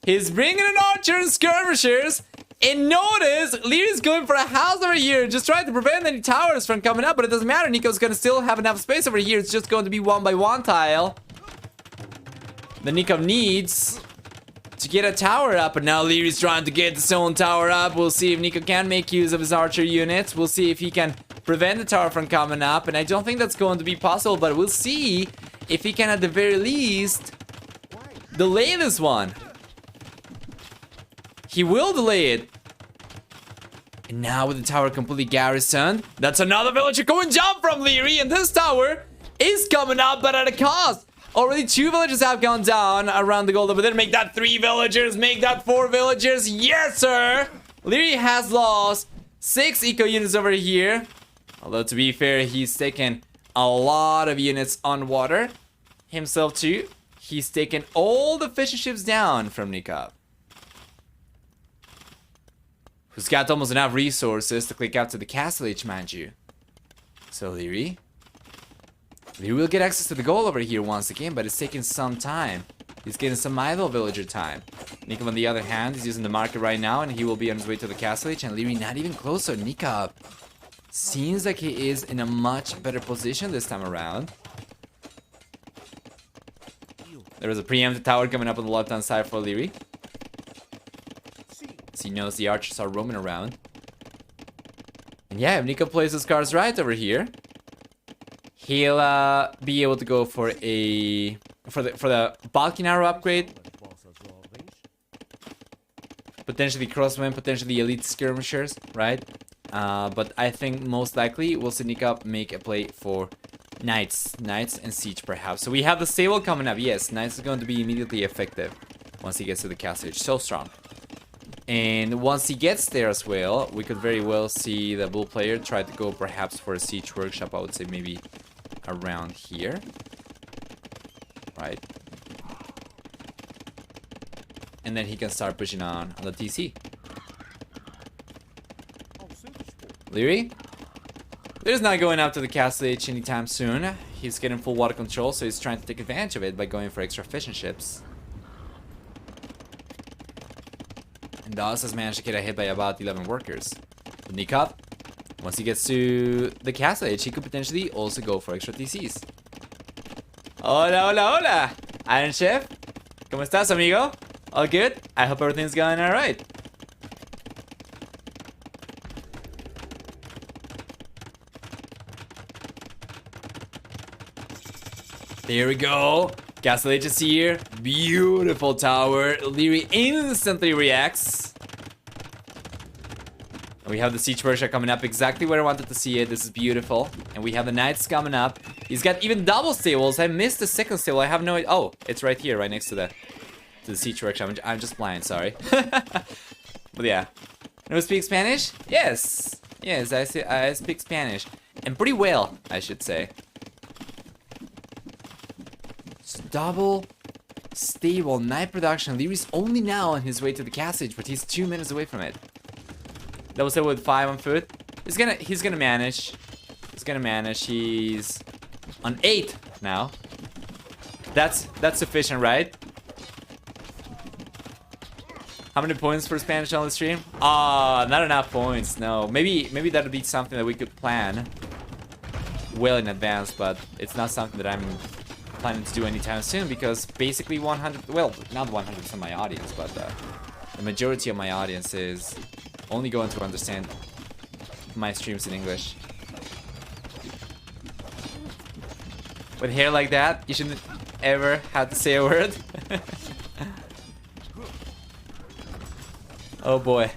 He's bringing an archer and skirmishers. And notice, Lierey's going for a house over here, just trying to prevent any towers from coming up, but it doesn't matter. Nicov's gonna still have enough space over here. It's just going to be 1-by-1 tile that Nicov needs to get a tower up. But now Lierey's trying to get his own tower up. We'll see if Nicov can make use of his archer units. We'll see if he can prevent the tower from coming up, and I don't think that's going to be possible, but we'll see if he can, at the very least, delay this one. He will delay it. And now with the tower completely garrisoned, that's another villager going down from Liereyy, and this tower is coming up, but at a cost. Already 2 villagers have gone down around the gold over there. Make that 3 villagers, make that 4 villagers. Yes, sir. Liereyy has lost 6 eco units over here. Although, to be fair, he's taken a lot of units on water himself too. He's taken all the fishing ships down from Nicov, who's got almost enough resources to click out to the castle age, mind you. So Liereyy will get access to the goal over here once again, but it's taking some time. He's getting some idle villager time. Nicov, on the other hand, is using the market right now, and he will be on his way to the castle age, and Liereyy not even close. So Nicov seems like he is in a much better position this time around. There is a preemptive tower coming up on the left-hand side for Liereyy, he knows the archers are roaming around. And yeah, if Nicov plays his cards right over here, he'll be able to go for a for the Balkan arrow upgrade, potentially crossmen, potentially elite skirmishers, right? But I think most likely we'll see Nicov make a play for knights and siege perhaps. So we have the stable coming up. Yes, knights is going to be immediately effective once he gets to the castle. It's so strong. And once he gets there as well, we could very well see the blue player try to go perhaps for a siege workshop. I would say maybe around here, right? And then he can start pushing on the TC. Liereyy? Lierey's not going up to the castle age anytime soon. He's getting full water control, so he's trying to take advantage of it by going for extra fishing ships. And thus has managed to get a hit by about 11 workers. But Nicov, once he gets to the castle age, he could potentially also go for extra TCs. Hola, hola, hola! Iron Chef, ¿cómo estás, amigo? All good? I hope everything's going alright. There we go. Castle Age is here. Beautiful tower. Liereyy instantly reacts. And we have the siege workshop coming up exactly where I wanted to see it. This is beautiful. And we have the knights coming up. He's got even double stables. I missed the second stable. I have no idea. Oh, it's right here, right next to the siege workshop. I'm just blind, sorry. But yeah. No speak Spanish? Yes. Yes, I speak Spanish. And pretty well, I should say. double stable night production. Lierey's only now on his way to the castage, but he's 2 minutes away from it. That was it with 5 on foot. He's gonna manage. He's gonna manage. He's on 8 now. That's sufficient, right? How many points for Spanish on the stream? Ah, not enough points. No, maybe that would be something that we could plan well in advance, but it's not something that I'm planning to do anytime soon because basically 100. Well, not 100% of my audience, but the majority of my audience is only going to understand my streams in English. With hair like that, you shouldn't ever have to say a word. Oh boy.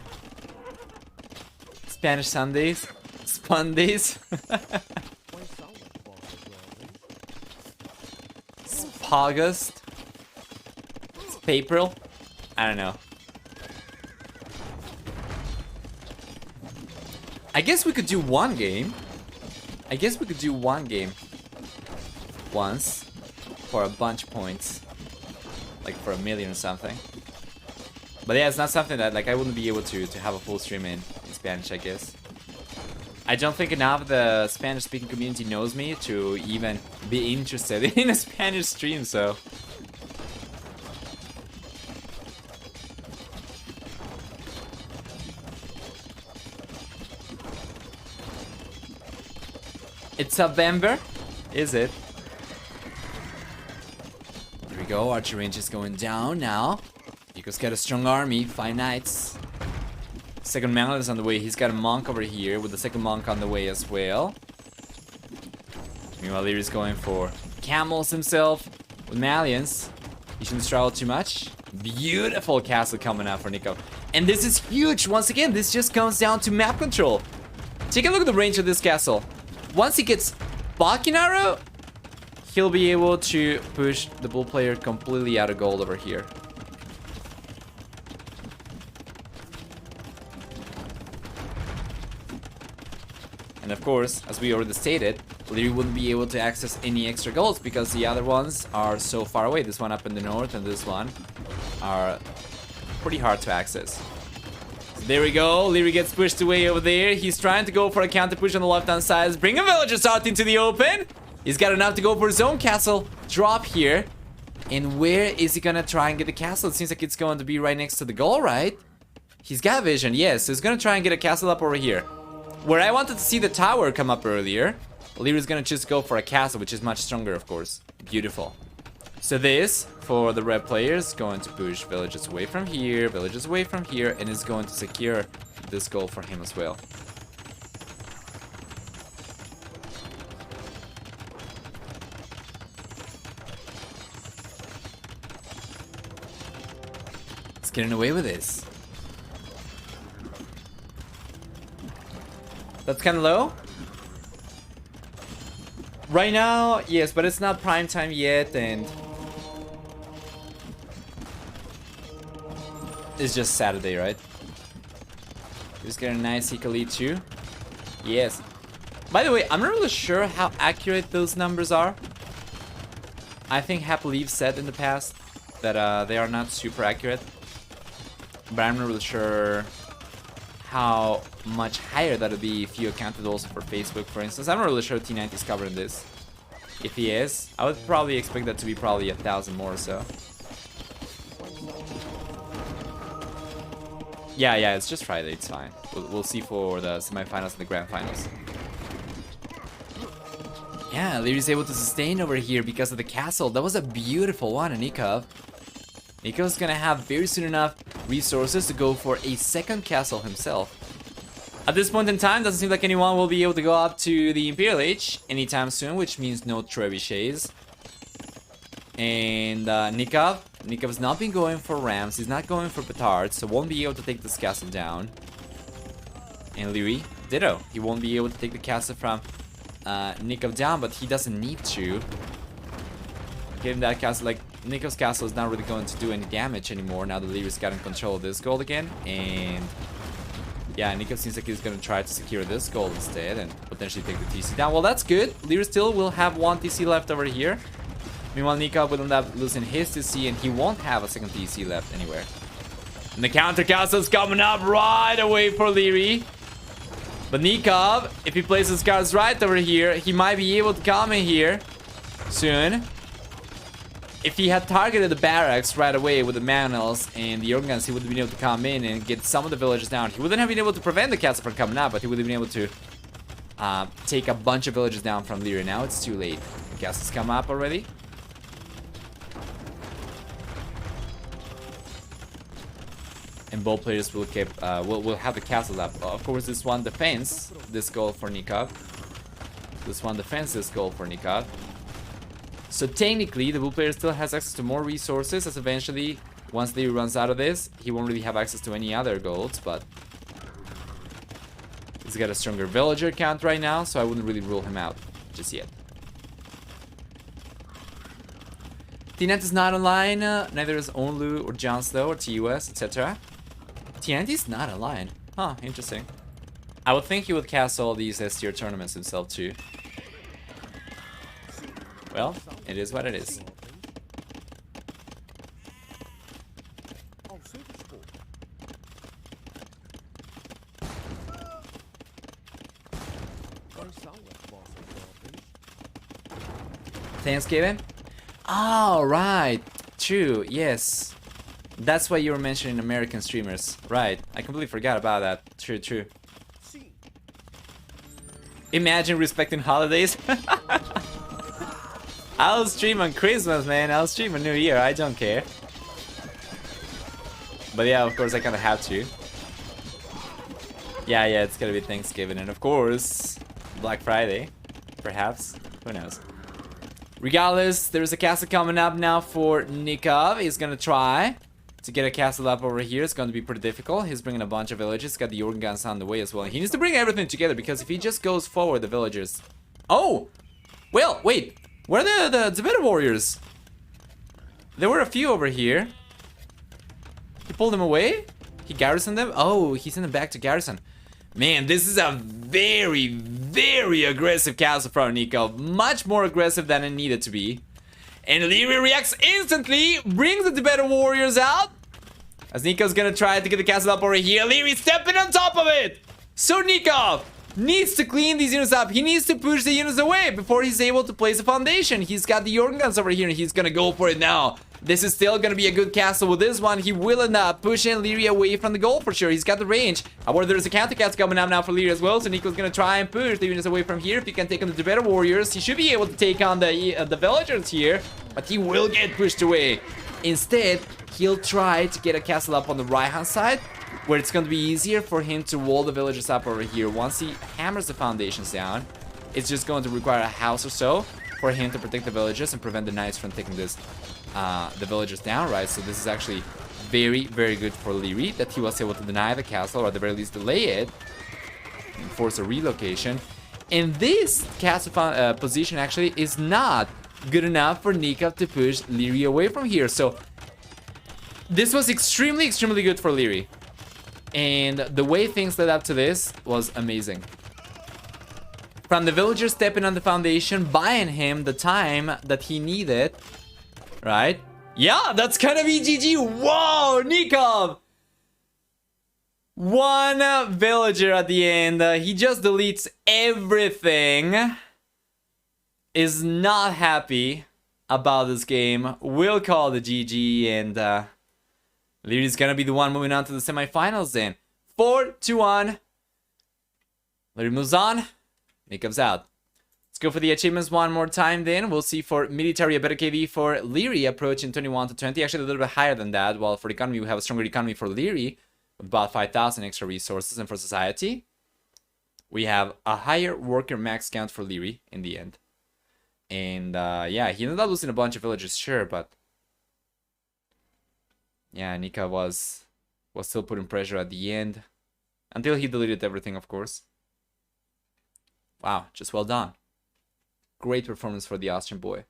Spanish Sundays? Spundays? Spagust? Spapril? I don't know. I guess we could do one game. Once. For a bunch of points. Like for 1 million or something. But yeah, it's not something that like I wouldn't be able to have a full stream in Spanish, I guess. I don't think enough of the Spanish-speaking community knows me to even be interested in a Spanish stream, so... It's November? Is it? There we go, archer range is going down now. Nico's got a strong army, 5 knights. Second Mangler is on the way. He's got a monk over here with the second monk on the way as well. Meanwhile, Lierey's going for camels himself with Malians. He shouldn't struggle too much. Beautiful castle coming out for Nicov. And this is huge. Once again, this just comes down to map control. Take a look at the range of this castle. Once he gets Balkan Arrow, he'll be able to push the bull player completely out of gold over here. And of course, as we already stated, Liereyy wouldn't be able to access any extra golds because the other ones are so far away. This one up in the north and this one are pretty hard to access. So there we go. Liereyy gets pushed away over there. He's trying to go for a counter push on the left-hand side. Bring a villagers out into the open. He's got enough to go for his own castle drop here. And where is he gonna try and get the castle? It seems like it's going to be right next to the goal, right? He's got vision, yes. So he's gonna try and get a castle up over here. Where I wanted to see the tower come up earlier, Lierey's gonna just go for a castle, which is much stronger, of course. Beautiful. So this, for the red players, going to push villages away from here, and is going to secure this goal for him as well. He's getting away with this. That's kind of low. Right now, yes, but it's not prime time yet, and it's just Saturday, right? He's getting a nice Hika lead too. Yes. By the way, I'm not really sure how accurate those numbers are. I think Happily said in the past that they are not super accurate, but I'm not really sure how much higher that would be if you accounted also for Facebook, for instance. I'm not really sure T90 is covering this. If he is, I would probably expect that to be probably 1,000 more or so. Yeah, it's just Friday, it's fine. We'll see for the semifinals and the grand finals. Yeah, Lierey's able to sustain over here because of the castle. That was a beautiful one in Nicov. Nicov's gonna have very soon enough resources to go for a second castle himself. At this point in time, doesn't seem like anyone will be able to go up to the Imperial Age anytime soon, which means no trebuchets. And Nikov's not been going for rams, he's not going for petards, so won't be able to take this castle down. And Liereyy, ditto. He won't be able to take the castle from Nicov down, but he doesn't need to. Getting that castle, like, Nikov's castle is not really going to do any damage anymore now that Lierey's got in control of this gold again. And yeah, Nicov seems like he's going to try to secure this gold instead and potentially take the TC down. Well, that's good. Liereyy still will have 1 TC left over here. Meanwhile, Nicov will end up losing his TC, and he won't have a second TC left anywhere. And the counter castle's coming up right away for Liereyy. But Nicov, if he plays his cards right over here, he might be able to come in here soon. If he had targeted the barracks right away with the manuals and the organ guns, he would have been able to come in and get some of the villages down. He wouldn't have been able to prevent the castle from coming up, but he would have been able to take a bunch of villages down from Liereyy. Now it's too late. The castle's come up already. And both players will keep will have the castles up. Of course, this one defends this goal for Nicov. This one defends this goal for Nicov. So technically, the blue player still has access to more resources, as eventually, once Liereyy runs out of this, he won't really have access to any other golds, but he's got a stronger villager count right now, so I wouldn't really rule him out just yet. TNT is not online, neither is Onlu or Johnslow or TUS, etc. TNT is not online. Huh, interesting. I would think he would cast all these S-tier tournaments himself too. Well, it is what it is. Thanksgiving? Oh, right. True, yes. That's why you were mentioning American streamers. Right, I completely forgot about that. True, true. Imagine respecting holidays. I'll stream on Christmas, man. I'll stream on New Year. I don't care. But yeah, of course, I kind of have to. Yeah, it's gonna be Thanksgiving. And of course, Black Friday. Perhaps. Who knows? Regardless, there's a castle coming up now for Nicov. He's gonna try to get a castle up over here. It's going to be pretty difficult. He's bringing a bunch of villages. He's got the organ guns on the way as well. He needs to bring everything together, because if he just goes forward, the villagers... Oh! Well, wait. Where are the Tibetan warriors? There were a few over here. He pulled them away? He garrisoned them? Oh, he sent them back to garrison. Man, this is a very, very aggressive castle from Nicov. Much more aggressive than it needed to be. And Liereyy reacts instantly, brings the Tibetan warriors out. As Nicov's gonna try to get the castle up over here. Liereyy stepping on top of it! So Nicov needs to clean these units up. He needs to push the units away before he's able to place a foundation. He's got the organ guns over here, and he's gonna go for it now. This is still gonna be a good castle. With this one, he will end up pushing Liereyy away from the goal for sure. He's got the range. However, there's a counter-cast coming up now for Liereyy as well, so Nicov's gonna try and push the units away from here. If he can take on the Tibetan warriors, he should be able to take on the villagers here, but he will get pushed away. Instead, he'll try to get a castle up on the right-hand side, where it's going to be easier for him to wall the villagers up over here. Once he hammers the foundations down, it's just going to require a house or so for him to protect the villagers and prevent the knights from taking this the villagers down, right? So this is actually very, very good for Liereyy, that he was able to deny the castle, or at the very least delay it, and force a relocation. And this castle position actually is not good enough for Nicov to push Liereyy away from here. So this was extremely, extremely good for Liereyy. And the way things led up to this was amazing. From the villagers stepping on the foundation, buying him the time that he needed, right? Yeah, that's gonna be GG. Whoa, Nicov! One villager at the end. He just deletes everything. Is not happy about this game. We'll call the GG, and Lierey's gonna be the one moving on to the semifinals then. 4-1. Liereyy moves on. Nicov's out. Let's go for the achievements one more time then. We'll see for military a better KV for Liereyy, approaching 21 to 20. Actually a little bit higher than that. While for economy we have a stronger economy for Liereyy, with about 5,000 extra resources. And for society, we have a higher worker max count for Liereyy in the end. And yeah, he ended up losing a bunch of villagers, sure, but yeah, Nicov was still putting pressure at the end, until he deleted everything, of course. Wow, just well done. Great performance for the Austrian boy.